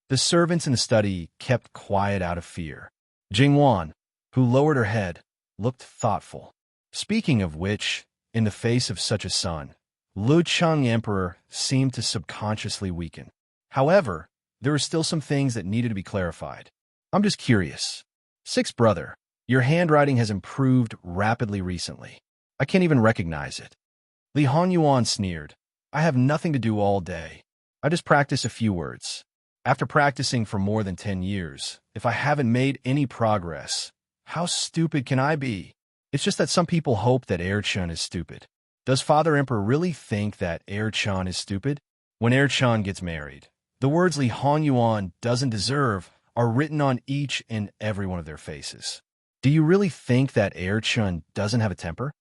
The servants in the study kept quiet out of fear. Jingwan, who lowered her head, looked thoughtful. Speaking of which, in the face of such a son, Lucheng Emperor seemed to subconsciously weaken. However, there were still some things that needed to be clarified. I'm just curious. Sixth brother, your handwriting has improved rapidly recently. I can't even recognize it. Li Honyuan sneered. I have nothing to do all day. I just practice a few words. After practicing for more than 10 years, if I haven't made any progress, how stupid can I be? It's just that some people hope that Erichan is stupid. Does Father Emperor really think that Erichan is stupid? When Erichan gets married, the words Li Honyuan doesn't deserve are written on each and every one of their faces. Do you really think that Erichan doesn't have a temper?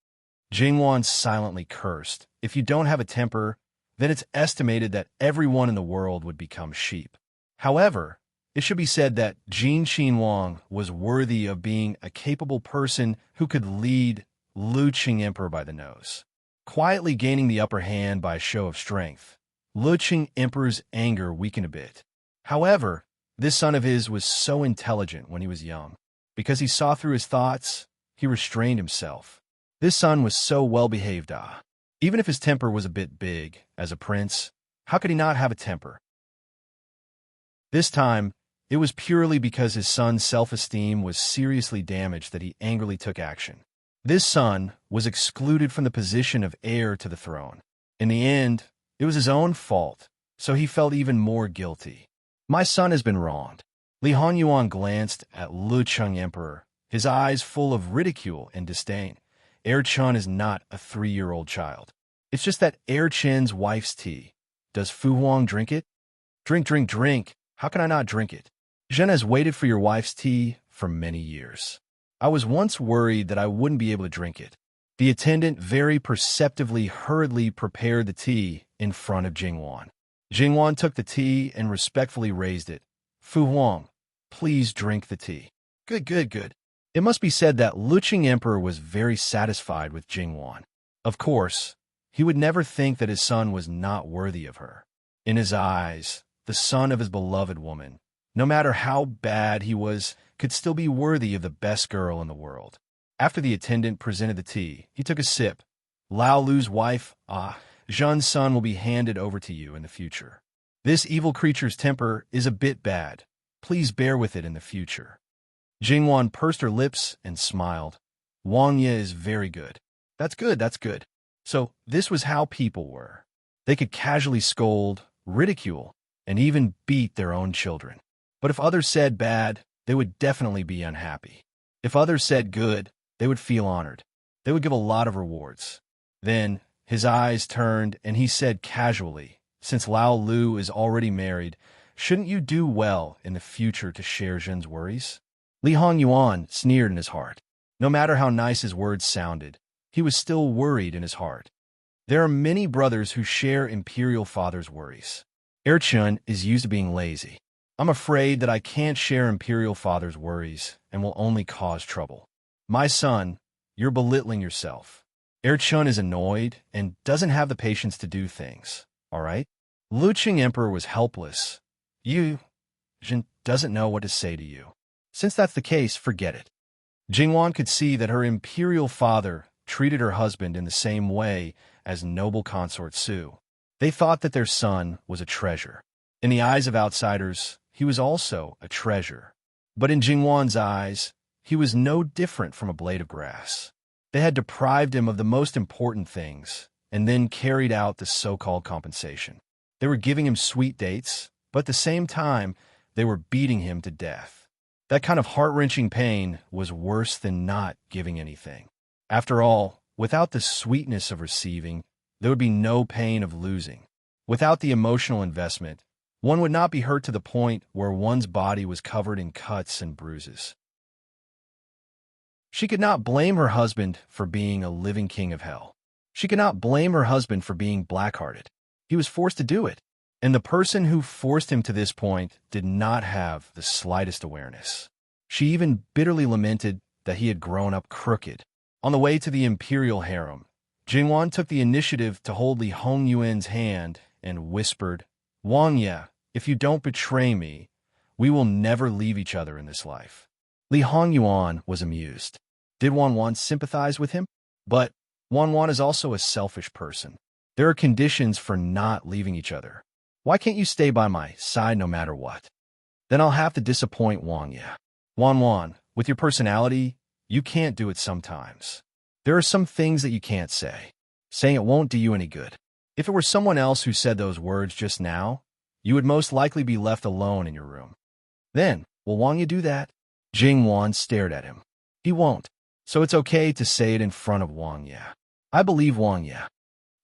Jingwan silently cursed. If you don't have a temper, then it's estimated that everyone in the world would become sheep. However, it should be said that Jin Wang was worthy of being a capable person who could lead Lucheng Emperor by the nose. Quietly gaining the upper hand by a show of strength, Lucheng Emperor's anger weakened a bit. However, this son of his was so intelligent when he was young. Because he saw through his thoughts, he restrained himself. This son was so well-behaved, even if his temper was a bit big, as a prince, how could he not have a temper? This time, it was purely because his son's self-esteem was seriously damaged that he angrily took action. This son was excluded from the position of heir to the throne. In the end, it was his own fault, so he felt even more guilty. My son has been wronged. Li Honyuan glanced at Lucheng Emperor, his eyes full of ridicule and disdain. Erichan is not a 3-year-old child. It's just that Erichan's wife's tea. Does Fu Huang drink it? Drink, drink, drink. How can I not drink it? Zhen has waited for your wife's tea for many years. I was once worried that I wouldn't be able to drink it. The attendant very perceptively hurriedly prepared the tea in front of Jingwan. Jingwan took the tea and respectfully raised it. Fu Huang, please drink the tea. Good, good, good. It must be said that Lucheng Emperor was very satisfied with Jingwan. Of course, he would never think that his son was not worthy of her. In his eyes, the son of his beloved woman, no matter how bad he was, could still be worthy of the best girl in the world. After the attendant presented the tea, he took a sip. Lao Lu's wife, Zhen's son will be handed over to you in the future. This evil creature's temper is a bit bad. Please bear with it in the future. Jingwan pursed her lips and smiled. Wang Ye is very good. That's good, that's good. So this was how people were. They could casually scold, ridicule, and even beat their own children. But if others said bad, they would definitely be unhappy. If others said good, they would feel honored. They would give a lot of rewards. Then his eyes turned and he said casually, since Lao Lu is already married, shouldn't you do well in the future to share Zhen's worries? Li Honyuan sneered in his heart. No matter how nice his words sounded, he was still worried in his heart. There are many brothers who share Imperial Father's worries. Erichan is used to being lazy. I'm afraid that I can't share Imperial Father's worries and will only cause trouble. My son, you're belittling yourself. Erichan is annoyed and doesn't have the patience to do things, all right? Lucheng Emperor was helpless. Jin doesn't know what to say to you. Since that's the case, forget it. Jingwan could see that her imperial father treated her husband in the same way as noble consort Su. They thought that their son was a treasure. In the eyes of outsiders, he was also a treasure. But in Jingwan's eyes, he was no different from a blade of grass. They had deprived him of the most important things and then carried out the so-called compensation. They were giving him sweet dates, but at the same time, they were beating him to death. That kind of heart-wrenching pain was worse than not giving anything. After all, without the sweetness of receiving, there would be no pain of losing. Without the emotional investment, one would not be hurt to the point where one's body was covered in cuts and bruises. She could not blame her husband for being a living king of hell. She could not blame her husband for being black-hearted. He was forced to do it. And the person who forced him to this point did not have the slightest awareness. She even bitterly lamented that he had grown up crooked. On the way to the imperial harem, Jingwan took the initiative to hold Li Hongyuan's hand and whispered, Wang Ye, if you don't betray me, we will never leave each other in this life. Li Hongyuan was amused. Did Wang sympathize with him? But Wang is also a selfish person. There are conditions for not leaving each other. Why can't you stay by my side no matter what? Then I'll have to disappoint Wang, yeah. Wan, with your personality, you can't do it sometimes. There are some things that you can't say. Saying it won't do you any good. If it were someone else who said those words just now, you would most likely be left alone in your room. Then, will Wang Yi do that? Jingwan stared at him. He won't. So it's okay to say it in front of Wang Yi. I believe Wang Yi.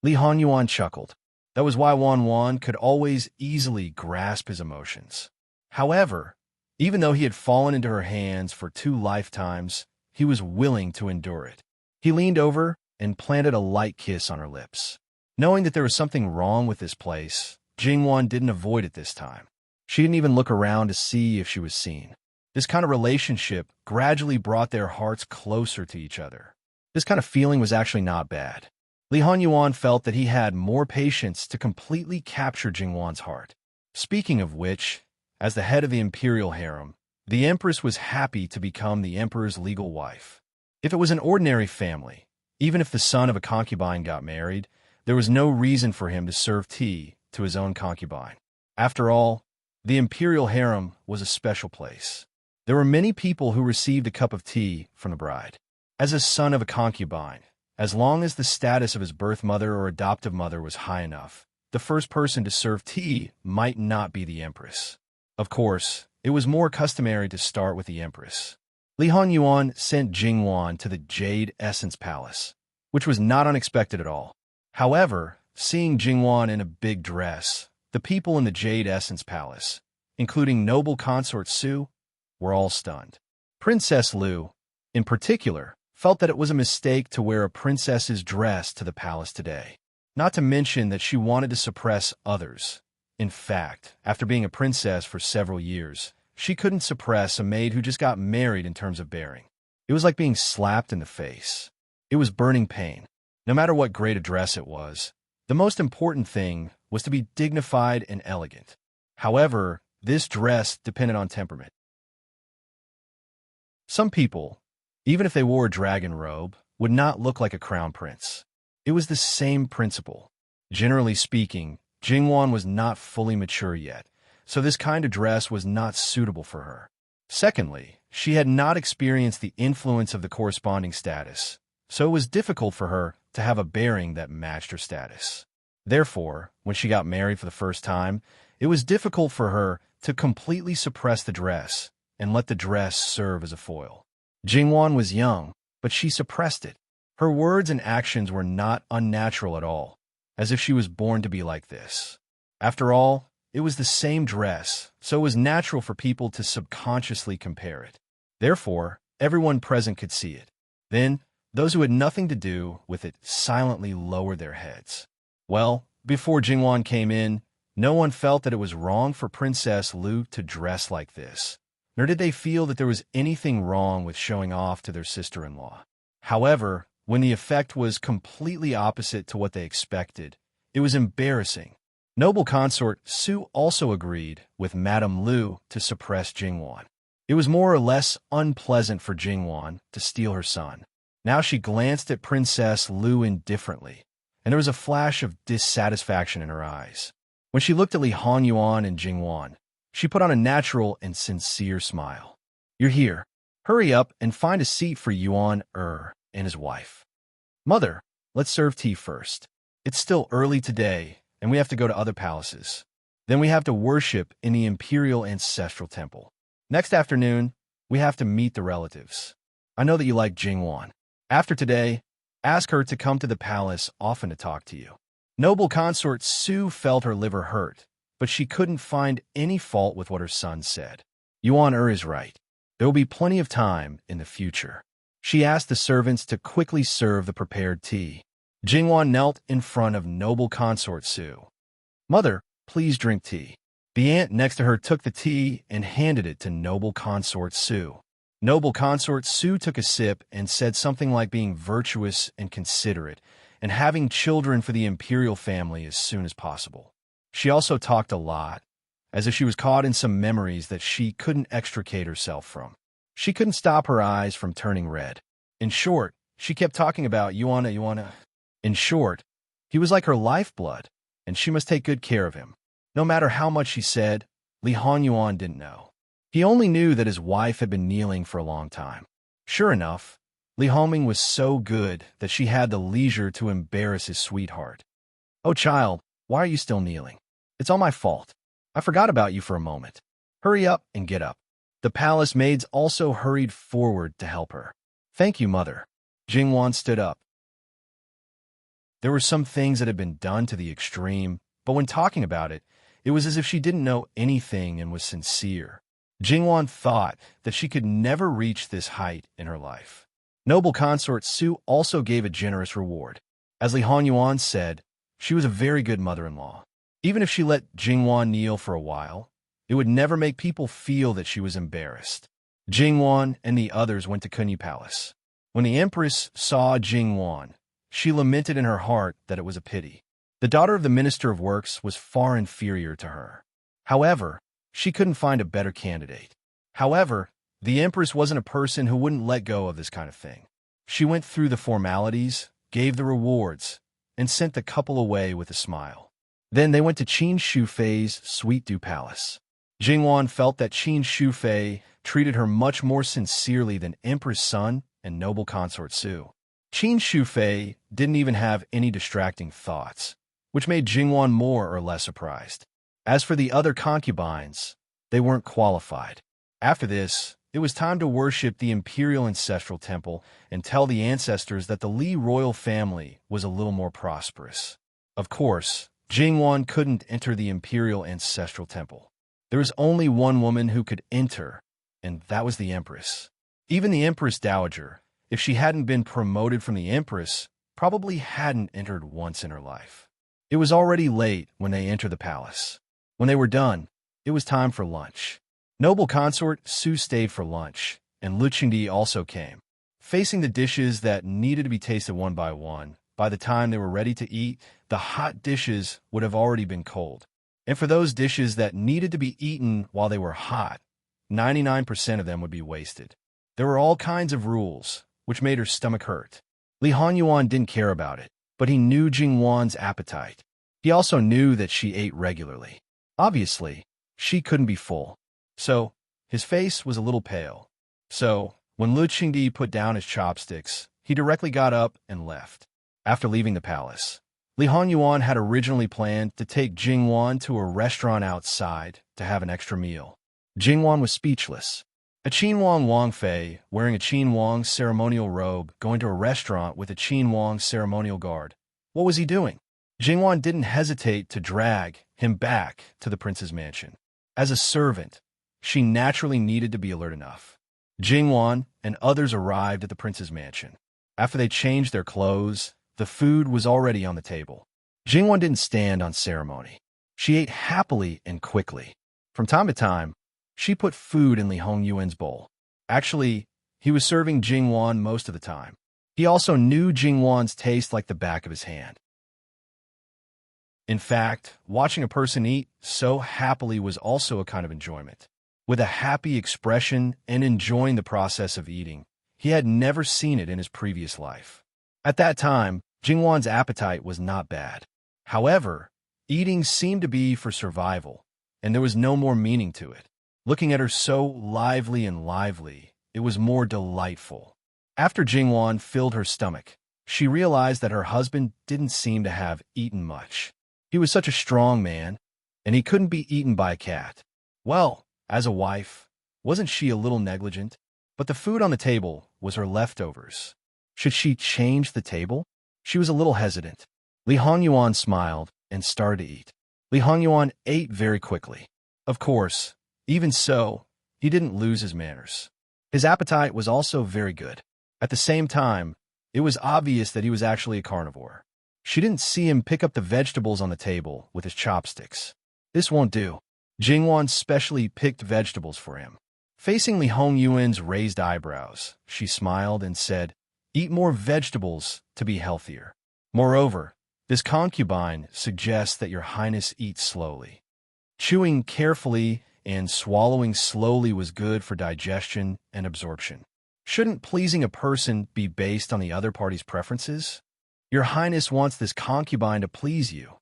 Li Hanyuan chuckled. That was why Wan could always easily grasp his emotions. However, even though he had fallen into her hands for 2 lifetimes, he was willing to endure it. He leaned over and planted a light kiss on her lips. Knowing that there was something wrong with this place, Jingwan didn't avoid it this time. She didn't even look around to see if she was seen. This kind of relationship gradually brought their hearts closer to each other. This kind of feeling was actually not bad. Li Hanyuan felt that he had more patience to completely capture Jingwan's heart. Speaking of which, as the head of the imperial harem, the empress was happy to become the emperor's legal wife. If it was an ordinary family, even if the son of a concubine got married, there was no reason for him to serve tea to his own concubine. After all, the imperial harem was a special place. There were many people who received a cup of tea from the bride. As a son of a concubine, as long as the status of his birth mother or adoptive mother was high enough, the first person to serve tea might not be the empress. Of course, it was more customary to start with the empress. Li Hanyuan sent Jingwan to the Jade Essence Palace, which was not unexpected at all. However, seeing Jingwan in a big dress, the people in the Jade Essence Palace, including noble consort Su, were all stunned. Princess Lu, in particular, felt that it was a mistake to wear a princess's dress to the palace today. Not to mention that she wanted to suppress others. In fact, after being a princess for several years, she couldn't suppress a maid who just got married in terms of bearing. It was like being slapped in the face. It was burning pain. No matter what great a dress it was, the most important thing was to be dignified and elegant. However, this dress depended on temperament. Some people, even if they wore a dragon robe, would not look like a crown prince. It was the same principle. Generally speaking, Jingwan was not fully mature yet, so this kind of dress was not suitable for her. Secondly, she had not experienced the influence of the corresponding status, so it was difficult for her to have a bearing that matched her status. Therefore, when she got married for the first time, it was difficult for her to completely suppress the dress and let the dress serve as a foil. Jingwan was young, but she suppressed it. Her words and actions were not unnatural at all, as if she was born to be like this. After all, it was the same dress, so it was natural for people to subconsciously compare it. Therefore, everyone present could see it. Then, those who had nothing to do with it silently lowered their heads. Well, before Jingwan came in, no one felt that it was wrong for Princess Lu to dress like this, nor did they feel that there was anything wrong with showing off to their sister-in-law. However, when the effect was completely opposite to what they expected, it was embarrassing. Noble consort Su also agreed with Madame Lu to suppress Jingwan. It was more or less unpleasant for Jingwan to steal her son. Now she glanced at Princess Lu indifferently, and there was a flash of dissatisfaction in her eyes. When she looked at Li Hanyuan and Jingwan, she put on a natural and sincere smile. You're here. Hurry up and find a seat for Yuan and his wife. Mother, let's serve tea first. It's still early today, and we have to go to other palaces. Then we have to worship in the Imperial Ancestral Temple. Next afternoon, we have to meet the relatives. I know that you like Jingwan. After today, ask her to come to the palace often to talk to you. Noble consort Su felt her liver hurt, but she couldn't find any fault with what her son said. Yuan is right. There will be plenty of time in the future. She asked the servants to quickly serve the prepared tea. Jingwan knelt in front of noble consort Su. Mother, please drink tea. The aunt next to her took the tea and handed it to noble consort Su. Noble consort Su took a sip and said something like being virtuous and considerate and having children for the imperial family as soon as possible. She also talked a lot, as if she was caught in some memories that she couldn't extricate herself from. She couldn't stop her eyes from turning red. In short, she kept talking about Yuana. In short, He was like her lifeblood, and she must take good care of him. No matter how much she said, Li Honyuan didn't know. He only knew that his wife had been kneeling for a long time. Sure enough, Li Hongming was so good that she had the leisure to embarrass his sweetheart. "Oh, child, why are you still kneeling? It's all my fault. I forgot about you for a moment. Hurry up and get up." The palace maids also hurried forward to help her. "Thank you, mother." Jingwan stood up. There were some things that had been done to the extreme, but when talking about it, it was as if she didn't know anything and was sincere. Jingwan thought that she could never reach this height in her life. Noble consort Su also gave a generous reward. As Li Honyuan said, she was a very good mother-in-law. Even if she let Jingwan kneel for a while, it would never make people feel that she was embarrassed. Jingwan and the others went to Kunyi Palace. When the empress saw Jingwan, she lamented in her heart that it was a pity. The daughter of the Minister of Works was far inferior to her. However, she couldn't find a better candidate. However, the empress wasn't a person who wouldn't let go of this kind of thing. She went through the formalities, gave the rewards, and sent the couple away with a smile. Then they went to Qin Shufei's Sweet Dew Palace. Jingwan felt that Qin Shufei treated her much more sincerely than Empress Sun and noble consort Su. Qin Shufei didn't even have any distracting thoughts, which made Jingwan more or less surprised. As for the other concubines, they weren't qualified. After this, it was time to worship the imperial ancestral temple and tell the ancestors that the Li royal family was a little more prosperous. Of course, Jingwan couldn't enter the imperial ancestral temple. There was only one woman who could enter, and that was the empress. Even the empress dowager, if she hadn't been promoted from the empress, probably hadn't entered once in her life. It was already late when they entered the palace. When they were done, it was time for lunch. Noble consort Su stayed for lunch, and Lu Qingdi also came. Facing the dishes that needed to be tasted one, by the time they were ready to eat, the hot dishes would have already been cold. And for those dishes that needed to be eaten while they were hot, 99% of them would be wasted. There were all kinds of rules, which made her stomach hurt. Li Honyuan didn't care about it, but he knew Jingwan's appetite. He also knew that she ate regularly. Obviously, she couldn't be full. So, his face was a little pale. So, when Lu Qingdi put down his chopsticks, he directly got up and left. After leaving the palace, Li Honyuan had originally planned to take Jingwan to a restaurant outside to have an extra meal. Jingwan was speechless. A Qinhuang Wangfei, wearing a Qinhuang ceremonial robe, going to a restaurant with a Qinhuang ceremonial guard. What was he doing? Jingwan didn't hesitate to drag him back to the prince's mansion. As a servant, she naturally needed to be alert enough. Jingwan and others arrived at the prince's mansion. After they changed their clothes, the food was already on the table. Jingwan didn't stand on ceremony. She ate happily and quickly. From time to time, she put food in Li Hongyuan's bowl. Actually, he was serving Jingwan most of the time. He also knew Jingwan's taste like the back of his hand. In fact, watching a person eat so happily was also a kind of enjoyment. With a happy expression and enjoying the process of eating, he had never seen it in his previous life. At that time, Jingwan's appetite was not bad. However, eating seemed to be for survival, and there was no more meaning to it. Looking at her so lively, it was more delightful. After Jingwan filled her stomach, she realized that her husband didn't seem to have eaten much. He was such a strong man, and he couldn't be eaten by a cat. Well, as a wife, wasn't she a little negligent? But the food on the table was her leftovers. Should she change the table? She was a little hesitant. Li Hongyuan smiled and started to eat. Li Hongyuan ate very quickly. Of course, even so, he didn't lose his manners. His appetite was also very good. At the same time, it was obvious that he was actually a carnivore. She didn't see him pick up the vegetables on the table with his chopsticks. This won't do. Jingwan specially picked vegetables for him. Facing Li Hongyuan's raised eyebrows, she smiled and said, "Eat more vegetables to be healthier. Moreover, this concubine suggests that your highness eat slowly." Chewing carefully and swallowing slowly was good for digestion and absorption. Shouldn't pleasing a person be based on the other party's preferences? Your Highness wants this concubine to please you.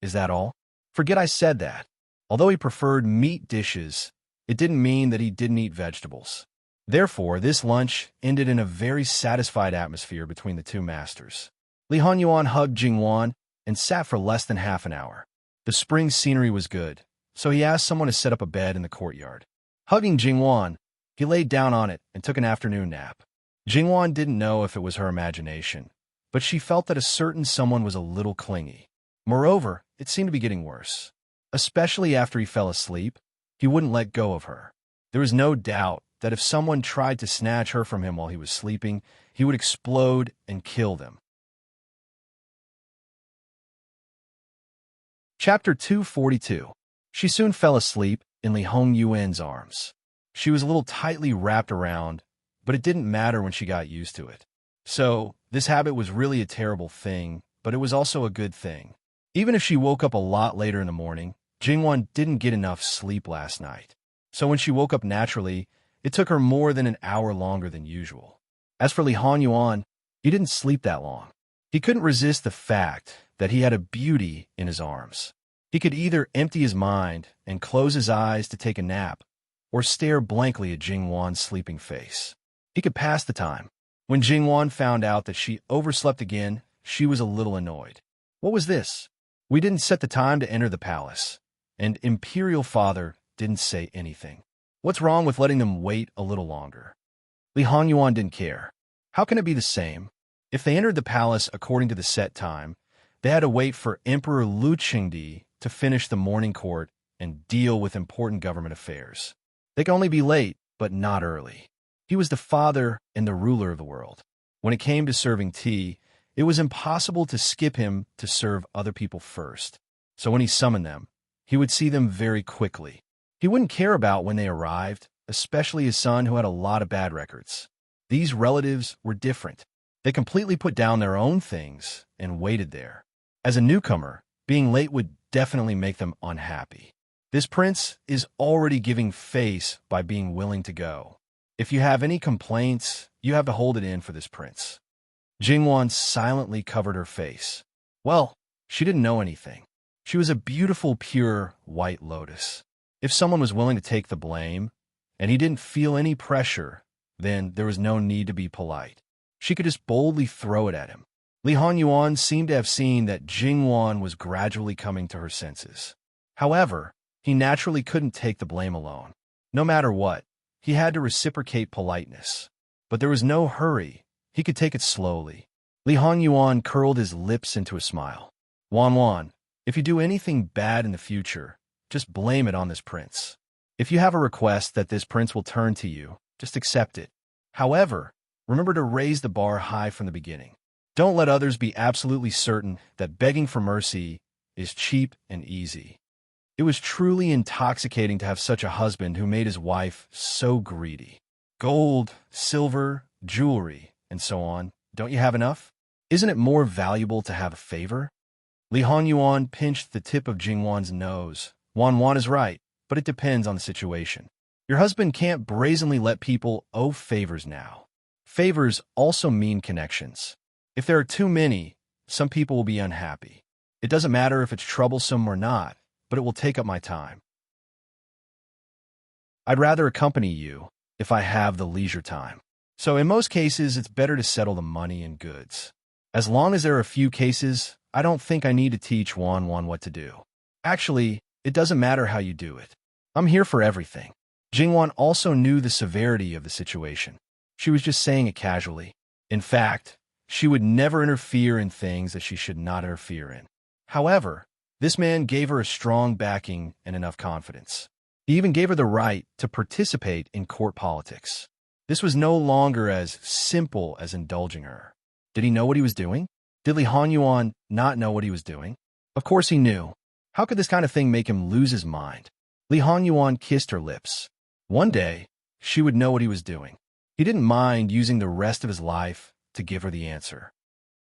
Is that all? Forget I said that. Although he preferred meat dishes, it didn't mean that he didn't eat vegetables. Therefore, this lunch ended in a very satisfied atmosphere between the two masters. Li Honyuan hugged Jingwan and sat for less than half an hour. The spring scenery was good, so he asked someone to set up a bed in the courtyard. Hugging Jingwan, he laid down on it and took an afternoon nap. Jingwan didn't know if it was her imagination, but she felt that a certain someone was a little clingy. Moreover, it seemed to be getting worse. Especially after he fell asleep, he wouldn't let go of her. There was no doubt that if someone tried to snatch her from him while he was sleeping, he would explode and kill them. Chapter 242. She soon fell asleep in Li Hongyuan's arms. She was a little tightly wrapped around, but it didn't matter when she got used to it. So, this habit was really a terrible thing, but it was also a good thing. Even if she woke up a lot later in the morning, Jingwan didn't get enough sleep last night. So when she woke up naturally, it took her more than an hour longer than usual. As for Li Honyuan, he didn't sleep that long. He couldn't resist the fact that he had a beauty in his arms. He could either empty his mind and close his eyes to take a nap, or stare blankly at Jingwan's sleeping face. He could pass the time. When Jingwan found out that she overslept again, she was a little annoyed. What was this? We didn't set the time to enter the palace, and Imperial Father didn't say anything. What's wrong with letting them wait a little longer? Li Honyuan didn't care. How can it be the same? If they entered the palace according to the set time, they had to wait for Emperor Lu Qingdi to finish the morning court and deal with important government affairs. They could only be late, but not early. He was the father and the ruler of the world. When it came to serving tea, it was impossible to skip him to serve other people first. So when he summoned them, he would see them very quickly. He wouldn't care about when they arrived, especially his son who had a lot of bad records. These relatives were different. They completely put down their own things and waited there. As a newcomer, being late would definitely make them unhappy. This prince is already giving face by being willing to go. If you have any complaints, you have to hold it in for this prince. Jingwan silently covered her face. Well, she didn't know anything. She was a beautiful, pure white lotus. If someone was willing to take the blame, and he didn't feel any pressure, then there was no need to be polite. She could just boldly throw it at him. Li Honyuan seemed to have seen that Jingwan was gradually coming to her senses. However, he naturally couldn't take the blame alone. No matter what, he had to reciprocate politeness. But there was no hurry. He could take it slowly. Li Honyuan curled his lips into a smile. Wan, if you do anything bad in the future, just blame it on this prince. If you have a request that this prince will turn to you, just accept it. However, remember to raise the bar high from the beginning. Don't let others be absolutely certain that begging for mercy is cheap and easy. It was truly intoxicating to have such a husband who made his wife so greedy. Gold, silver, jewelry, and so on. Don't you have enough? Isn't it more valuable to have a favor? Li Honyuan pinched the tip of Jingwan's nose. Wan is right, but it depends on the situation. Your husband can't brazenly let people owe favors now. Favors also mean connections. If there are too many, some people will be unhappy. It doesn't matter if it's troublesome or not, but it will take up my time. I'd rather accompany you if I have the leisure time. So in most cases, it's better to settle the money and goods. As long as there are a few cases, I don't think I need to teach Wan what to do. Actually, it doesn't matter how you do it. I'm here for everything. Jingwan also knew the severity of the situation. She was just saying it casually. In fact, she would never interfere in things that she should not interfere in. However, this man gave her a strong backing and enough confidence. He even gave her the right to participate in court politics. This was no longer as simple as indulging her. Did he know what he was doing? Did Li Honyuan not know what he was doing? Of course he knew. How could this kind of thing make him lose his mind? Li Honyuan kissed her lips. One day, she would know what he was doing. He didn't mind using the rest of his life to give her the answer.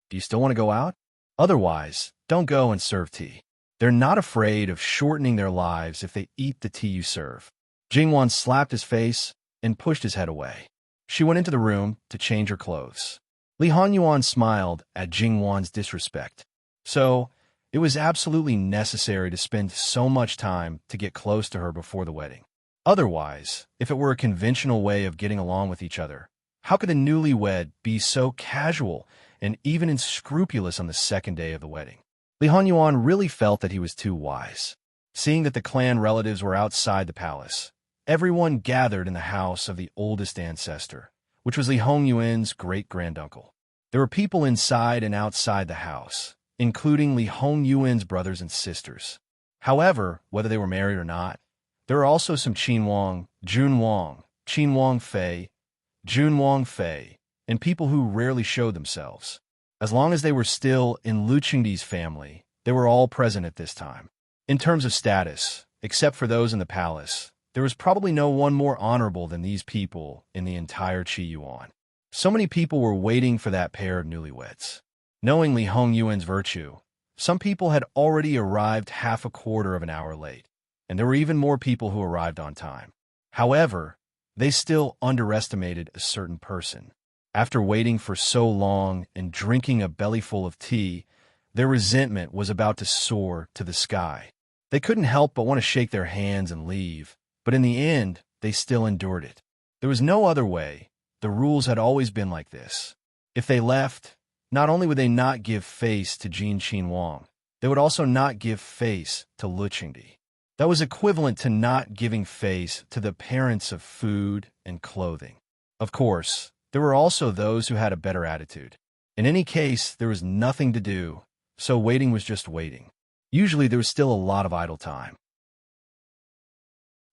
Do you still want to go out? Otherwise, don't go and serve tea. They're not afraid of shortening their lives if they eat the tea you serve. Jingwan slapped his face and pushed his head away. She went into the room to change her clothes. Li Honyuan smiled at Jingwan's disrespect. So, it was absolutely necessary to spend so much time to get close to her before the wedding. Otherwise, if it were a conventional way of getting along with each other, how could the newlywed be so casual and even unscrupulous on the second day of the wedding? Li Honyuan really felt that he was too wise. Seeing that the clan relatives were outside the palace, everyone gathered in the house of the oldest ancestor, which was Li Hongyuan's great-granduncle. There were people inside and outside the house, including Li Hongyuan's brothers and sisters. However, whether they were married or not, there were also some Qin Wang, Jun Wang, Qin Wang Fei, Jun Wang Fei, and people who rarely showed themselves. As long as they were still in Lu Qingdi's family, they were all present at this time. In terms of status, except for those in the palace, there was probably no one more honorable than these people in the entire Qi Yuan. So many people were waiting for that pair of newlyweds. Knowing Li Hongyuan's virtue, some people had already arrived half a quarter of an hour late, and there were even more people who arrived on time. However, they still underestimated a certain person. After waiting for so long and drinking a bellyful of tea, their resentment was about to soar to the sky. They couldn't help but want to shake their hands and leave, but in the end, they still endured it. There was no other way. The rules had always been like this. If they left, not only would they not give face to Qin Wang, they would also not give face to Lu Qingdi. That was equivalent to not giving face to the parents of food and clothing. Of course, there were also those who had a better attitude. In any case, there was nothing to do, so waiting was just waiting. Usually there was still a lot of idle time.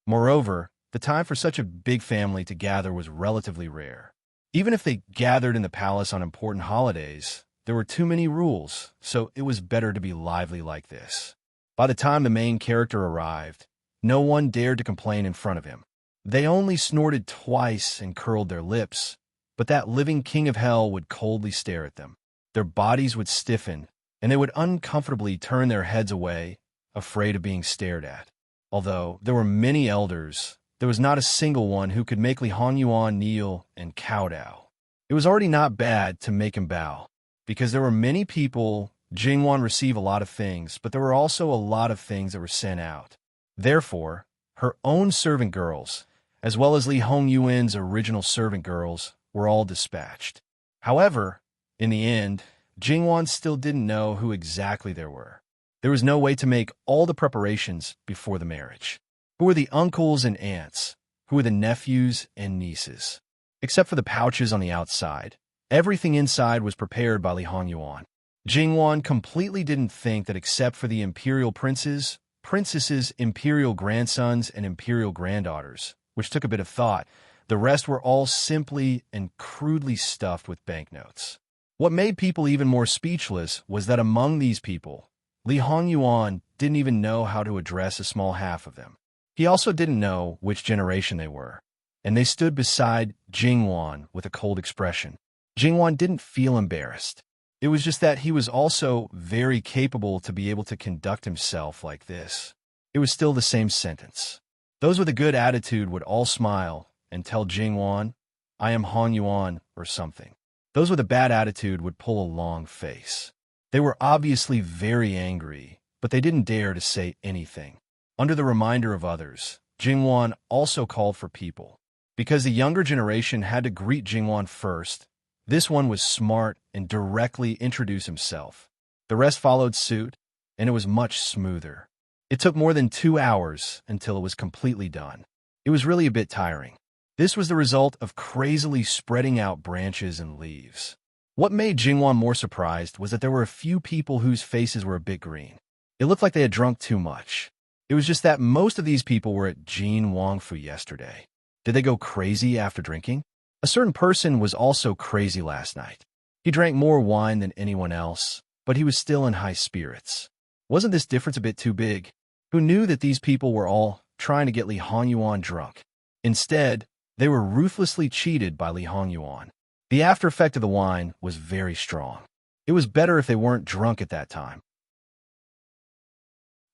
Moreover, the time for such a big family to gather was relatively rare. Even if they gathered in the palace on important holidays, there were too many rules, so it was better to be lively like this. By the time the main character arrived, no one dared to complain in front of him. They only snorted twice and curled their lips, but that living king of hell would coldly stare at them. Their bodies would stiffen, and they would uncomfortably turn their heads away, afraid of being stared at. Although there were many elders, there was not a single one who could make Li Honyuan kneel and kowtow. It was already not bad to make him bow, because there were many people. Jingwan received a lot of things, but there were also a lot of things that were sent out. Therefore, her own servant girls, as well as Li Hongyuan's original servant girls, were all dispatched. However, in the end, Jingwan still didn't know who exactly there were. There was no way to make all the preparations before the marriage. Who were the uncles and aunts? Who were the nephews and nieces? Except for the pouches on the outside, everything inside was prepared by Li Hongyuan. Jingwan completely didn't think that except for the imperial princes, princesses, imperial grandsons, and imperial granddaughters, which took a bit of thought, the rest were all simply and crudely stuffed with banknotes. What made people even more speechless was that among these people, Li Hongyuan didn't even know how to address a small half of them. He also didn't know which generation they were, and they stood beside Jingwan with a cold expression. Jingwan didn't feel embarrassed. It was just that he was also very capable to be able to conduct himself like this. It was still the same sentence. Those with a good attitude would all smile and tell Jingwan, "I am Honyuan," or something. Those with a bad attitude would pull a long face. They were obviously very angry, but they didn't dare to say anything. Under the reminder of others, Jingwan also called for people. Because the younger generation had to greet Jingwan first, this one was smart and directly introduced himself. The rest followed suit, and it was much smoother. It took more than 2 hours until it was completely done. It was really a bit tiring. This was the result of crazily spreading out branches and leaves. What made Jingwan more surprised was that there were a few people whose faces were a bit green. It looked like they had drunk too much. It was just that most of these people were at Jin Wangfu yesterday. Did they go crazy after drinking? A certain person was also crazy last night. He drank more wine than anyone else, but he was still in high spirits. Wasn't this difference a bit too big? Who knew that these people were all trying to get Li Hongyuan drunk? Instead, they were ruthlessly cheated by Li Hongyuan. The after effect of the wine was very strong. It was better if they weren't drunk at that time.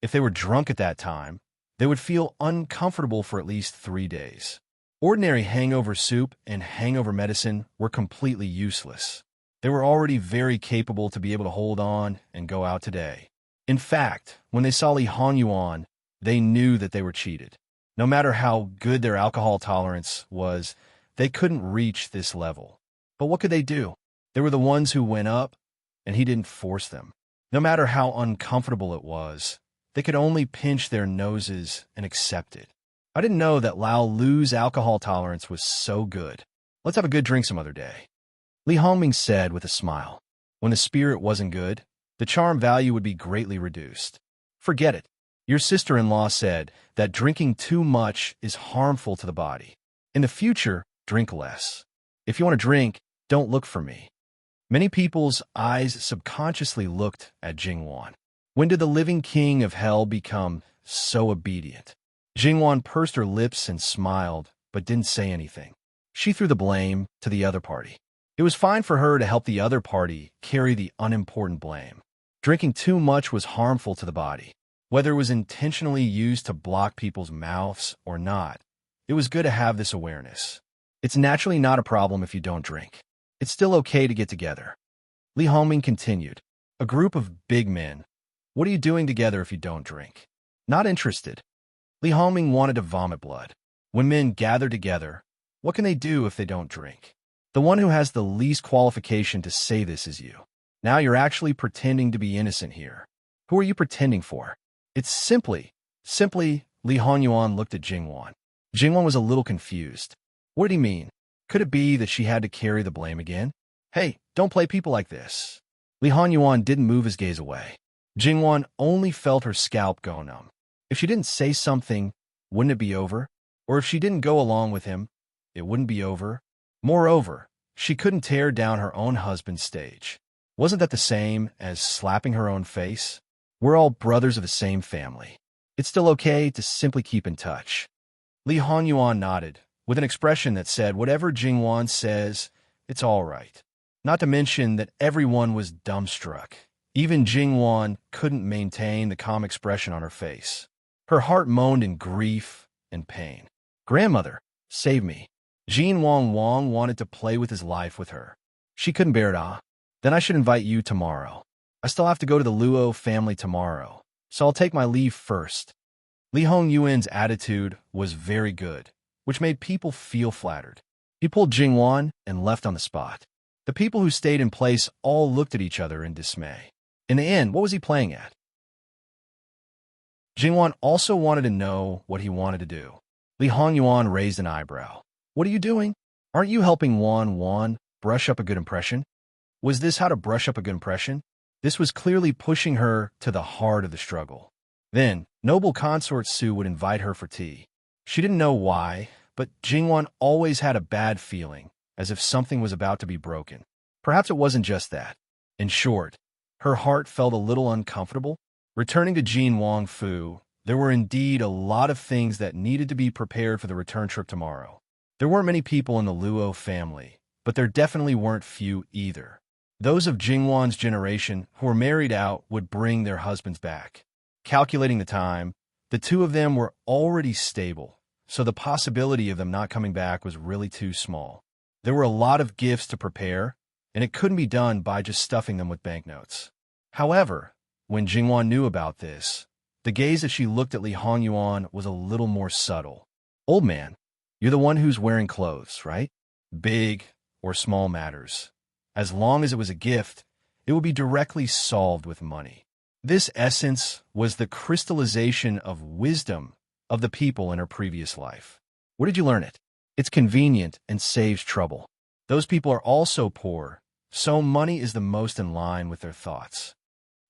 If they were drunk at that time, they would feel uncomfortable for at least 3 days. Ordinary hangover soup and hangover medicine were completely useless. They were already very capable to be able to hold on and go out today. In fact, when they saw Li Honyuan, they knew that they were cheated. No matter how good their alcohol tolerance was, they couldn't reach this level. But what could they do? They were the ones who went up, and he didn't force them. No matter how uncomfortable it was, they could only pinch their noses and accept it. I didn't know that Lao Lu's alcohol tolerance was so good. Let's have a good drink some other day. Li Hongming said with a smile. When the spirit wasn't good, the charm value would be greatly reduced. Forget it. Your sister-in-law said that drinking too much is harmful to the body. In the future, drink less. If you want to drink, don't look for me. Many people's eyes subconsciously looked at Jingwan. When did the living king of hell become so obedient? Jingwan pursed her lips and smiled, but didn't say anything. She threw the blame to the other party. It was fine for her to help the other party carry the unimportant blame. Drinking too much was harmful to the body. Whether it was intentionally used to block people's mouths or not, it was good to have this awareness. It's naturally not a problem if you don't drink. It's still okay to get together. Li Hongming continued. A group of big men. What are you doing together if you don't drink? Not interested. Li Hongming wanted to vomit blood. When men gather together, what can they do if they don't drink? The one who has the least qualification to say this is you. Now you're actually pretending to be innocent here. Who are you pretending for? It's simply, Li Honyuan looked at Jingwan. Jingwan was a little confused. What did he mean? Could it be that she had to carry the blame again? Hey, don't play people like this. Li Honyuan didn't move his gaze away. Jingwan only felt her scalp go numb. If she didn't say something, wouldn't it be over? Or if she didn't go along with him, it wouldn't be over? Moreover, she couldn't tear down her own husband's stage. Wasn't that the same as slapping her own face? We're all brothers of the same family. It's still okay to simply keep in touch. Li Honyuan nodded, with an expression that said whatever Jingwan says, it's all right. Not to mention that everyone was dumbstruck. Even Jingwan couldn't maintain the calm expression on her face. Her heart moaned in grief and pain. Grandmother, save me. Wang wanted to play with his life with her. She couldn't bear it. Then I should invite you tomorrow. I still have to go to the Luo family tomorrow, so I'll take my leave first. Li Hongyuan's attitude was very good, which made people feel flattered. He pulled Jingwan and left on the spot. The people who stayed in place all looked at each other in dismay. In the end, what was he playing at? Jingwan also wanted to know what he wanted to do. Li Hongyuan raised an eyebrow. What are you doing? Aren't you helping Wan brush up a good impression? Was this how to brush up a good impression? This was clearly pushing her to the heart of the struggle. Then, noble consort Su would invite her for tea. She didn't know why, but Jingwan always had a bad feeling, as if something was about to be broken. Perhaps it wasn't just that. In short, her heart felt a little uncomfortable. Returning to Jin Wang Fu, there were indeed a lot of things that needed to be prepared for the return trip tomorrow. There weren't many people in the Luo family, but there definitely weren't few either. Those of Jingwan's generation who were married out would bring their husbands back. Calculating the time, the two of them were already stable, so the possibility of them not coming back was really too small. There were a lot of gifts to prepare, and it couldn't be done by just stuffing them with banknotes. However, when Jingwan knew about this, the gaze as she looked at Li Hongyuan was a little more subtle. Old man, you're the one who's wearing clothes, right? Big or small matters. As long as it was a gift, it would be directly solved with money. This essence was the crystallization of wisdom of the people in her previous life. Where did you learn it? It's convenient and saves trouble. Those people are also poor, so money is the most in line with their thoughts.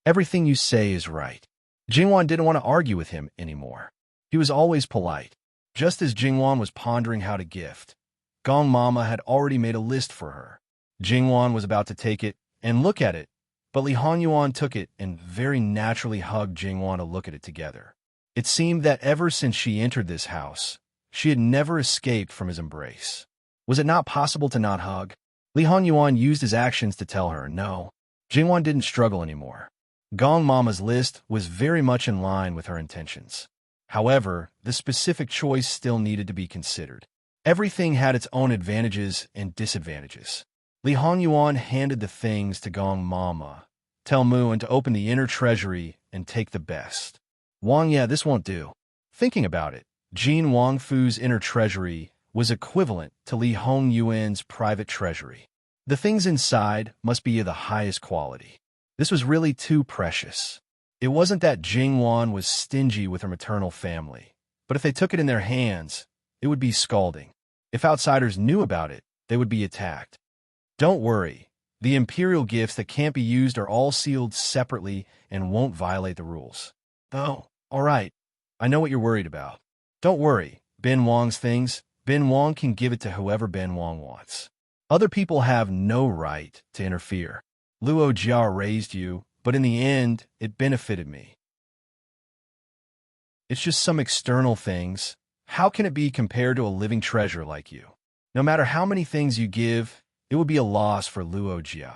Everything you say is right. Jingwan didn't want to argue with him anymore. He was always polite. Just as Jingwan was pondering how to gift, Gong Mama had already made a list for her. Jingwan was about to take it and look at it, but Li Honyuan took it and very naturally hugged Jingwan to look at it together. It seemed that ever since she entered this house, she had never escaped from his embrace. Was it not possible to not hug? Li Honyuan used his actions to tell her no. Jingwan didn't struggle anymore. Gong Mama's list was very much in line with her intentions. However, the specific choice still needed to be considered. Everything had its own advantages and disadvantages. Li Hongyuan handed the things to Gong Mama. Tell Muan to open the inner treasury and take the best. Wang, yeah, this won't do. Thinking about it, Jin Wangfu's inner treasury was equivalent to Li Hongyuan's private treasury. The things inside must be of the highest quality. This was really too precious. It wasn't that Jingwan was stingy with her maternal family, but if they took it in their hands, it would be scalding. If outsiders knew about it, they would be attacked. Don't worry, the imperial gifts that can't be used are all sealed separately and won't violate the rules. Oh, all right, I know what you're worried about. Don't worry, Ben Wang's things, Ben Wang can give it to whoever Ben Wang wants. Other people have no right to interfere. Luo Jia raised you, but in the end, it benefited me. It's just some external things. How can it be compared to a living treasure like you? No matter how many things you give, it would be a loss for Luo Jia.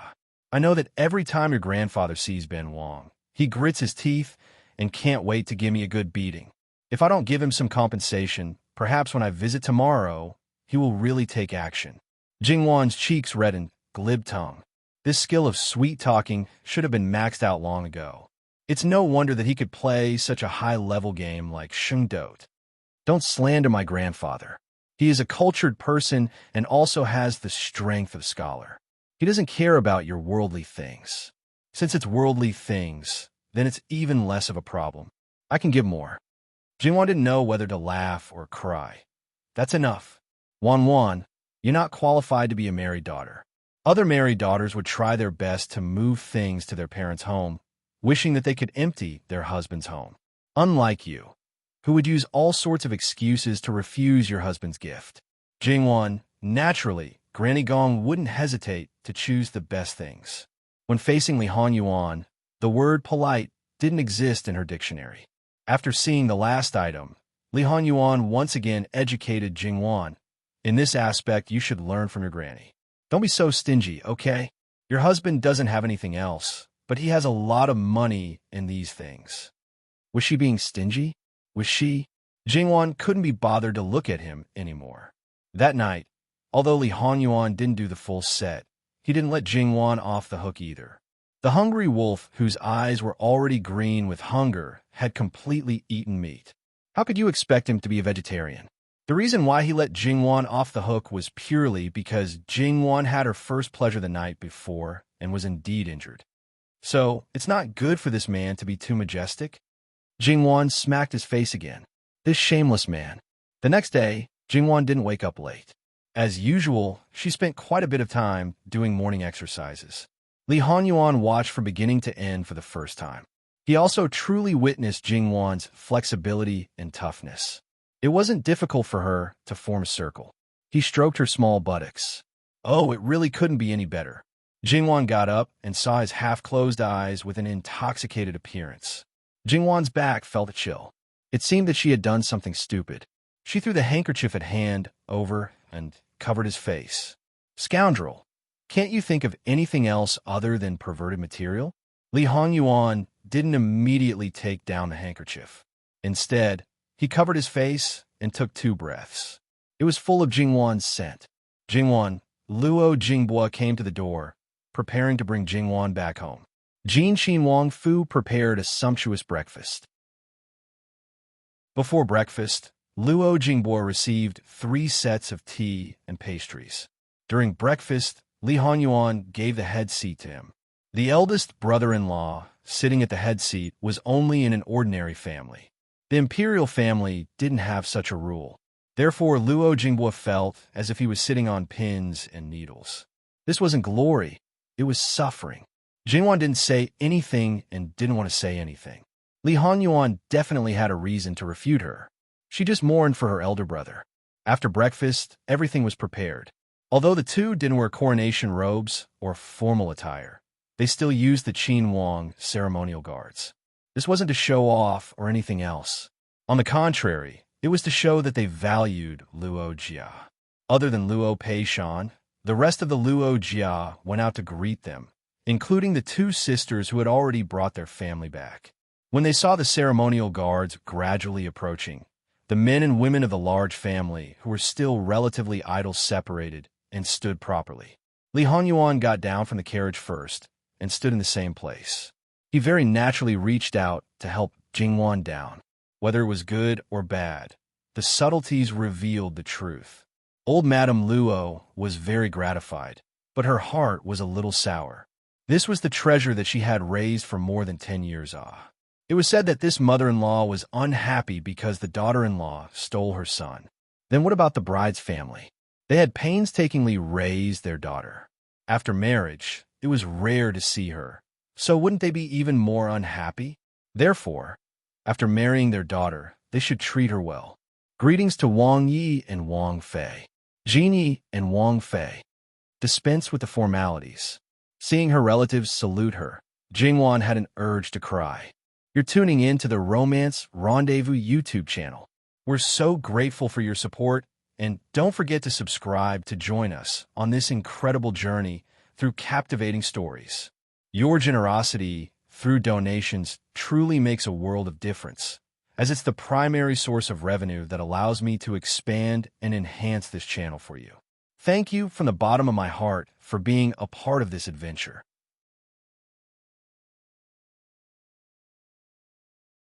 I know that every time your grandfather sees Ben Wang, he grits his teeth and can't wait to give me a good beating. If I don't give him some compensation, perhaps when I visit tomorrow, he will really take action. Jingwan's cheeks reddened, glib tongue. This skill of sweet-talking should have been maxed out long ago. It's no wonder that he could play such a high-level game like Shengdot. Don't slander my grandfather. He is a cultured person and also has the strength of scholar. He doesn't care about your worldly things. Since it's worldly things, then it's even less of a problem. I can give more. Jingwan didn't know whether to laugh or cry. That's enough. Wan, you're not qualified to be a married daughter. Other married daughters would try their best to move things to their parents' home, wishing that they could empty their husband's home. Unlike you, who would use all sorts of excuses to refuse your husband's gift. Jingwan, naturally, Granny Gong wouldn't hesitate to choose the best things. When facing Li Honyuan, the word polite didn't exist in her dictionary. After seeing the last item, Li Honyuan once again educated Jingwan. In this aspect, you should learn from your granny. Don't be so stingy, okay? Your husband doesn't have anything else, but he has a lot of money in these things. Was she being stingy? Was she? Jingwan couldn't be bothered to look at him anymore. That night, although Li Honyuan didn't do the full set, he didn't let Jingwan off the hook either. The hungry wolf, whose eyes were already green with hunger, had completely eaten meat. How could you expect him to be a vegetarian? The reason why he let Jingwan off the hook was purely because Jingwan had her first pleasure the night before and was indeed injured. So, it's not good for this man to be too majestic. Jingwan smacked his face again. This shameless man. The next day, Jingwan didn't wake up late. As usual, she spent quite a bit of time doing morning exercises. Li Honyuan watched from beginning to end for the first time. He also truly witnessed Jingwan's flexibility and toughness. It wasn't difficult for her to form a circle. He stroked her small buttocks. Oh, it really couldn't be any better. Jingwan got up and saw his half-closed eyes with an intoxicated appearance. Jingwan's back felt a chill. It seemed that she had done something stupid. She threw the handkerchief at hand over and covered his face. Scoundrel! Can't you think of anything else other than perverted material? Li Honyuan didn't immediately take down the handkerchief. Instead, he covered his face and took 2 breaths. It was full of Jingwan's scent. Jingwan, Luo Jingbua came to the door, preparing to bring Jingwan back home. Jin Xin Wangfu prepared a sumptuous breakfast. Before breakfast, Luo Jingbua received 3 sets of tea and pastries. During breakfast, Li Honyuan gave the head seat to him. The eldest brother-in-law, sitting at the head seat, was only in an ordinary family. The imperial family didn't have such a rule. Therefore, Luo Jingbua felt as if he was sitting on pins and needles. This wasn't glory, it was suffering. Jingwan didn't say anything and didn't want to say anything. Li Honyuan definitely had a reason to refute her. She just mourned for her elder brother. After breakfast, everything was prepared. Although the two didn't wear coronation robes or formal attire, they still used the Qin Wang ceremonial guards. This wasn't to show off or anything else. On the contrary, it was to show that they valued Luo Jia. Other than Luo Peishan, the rest of the Luo Jia went out to greet them, including the 2 sisters who had already brought their family back. When they saw the ceremonial guards gradually approaching, the men and women of the large family, who were still relatively idle, separated and stood properly. Li Honyuan got down from the carriage first and stood in the same place. He very naturally reached out to help Jingwan down. Whether it was good or bad, the subtleties revealed the truth. Old Madame Luo was very gratified, but her heart was a little sour. This was the treasure that she had raised for more than 10 years. It was said that this mother-in-law was unhappy because the daughter-in-law stole her son. Then what about the bride's family? They had painstakingly raised their daughter. After marriage, it was rare to see her, so wouldn't they be even more unhappy? Therefore, after marrying their daughter, they should treat her well. Greetings to Wang Yi and Wang Fei. Genie and Wang Fei dispensed with the formalities. Seeing her relatives salute her, Jingwan had an urge to cry. You're tuning in to the Romance Rendezvous YouTube channel. We're so grateful for your support, and don't forget to subscribe to join us on this incredible journey through captivating stories. Your generosity through donations truly makes a world of difference, as it's the primary source of revenue that allows me to expand and enhance this channel for you. Thank you from the bottom of my heart for being a part of this adventure.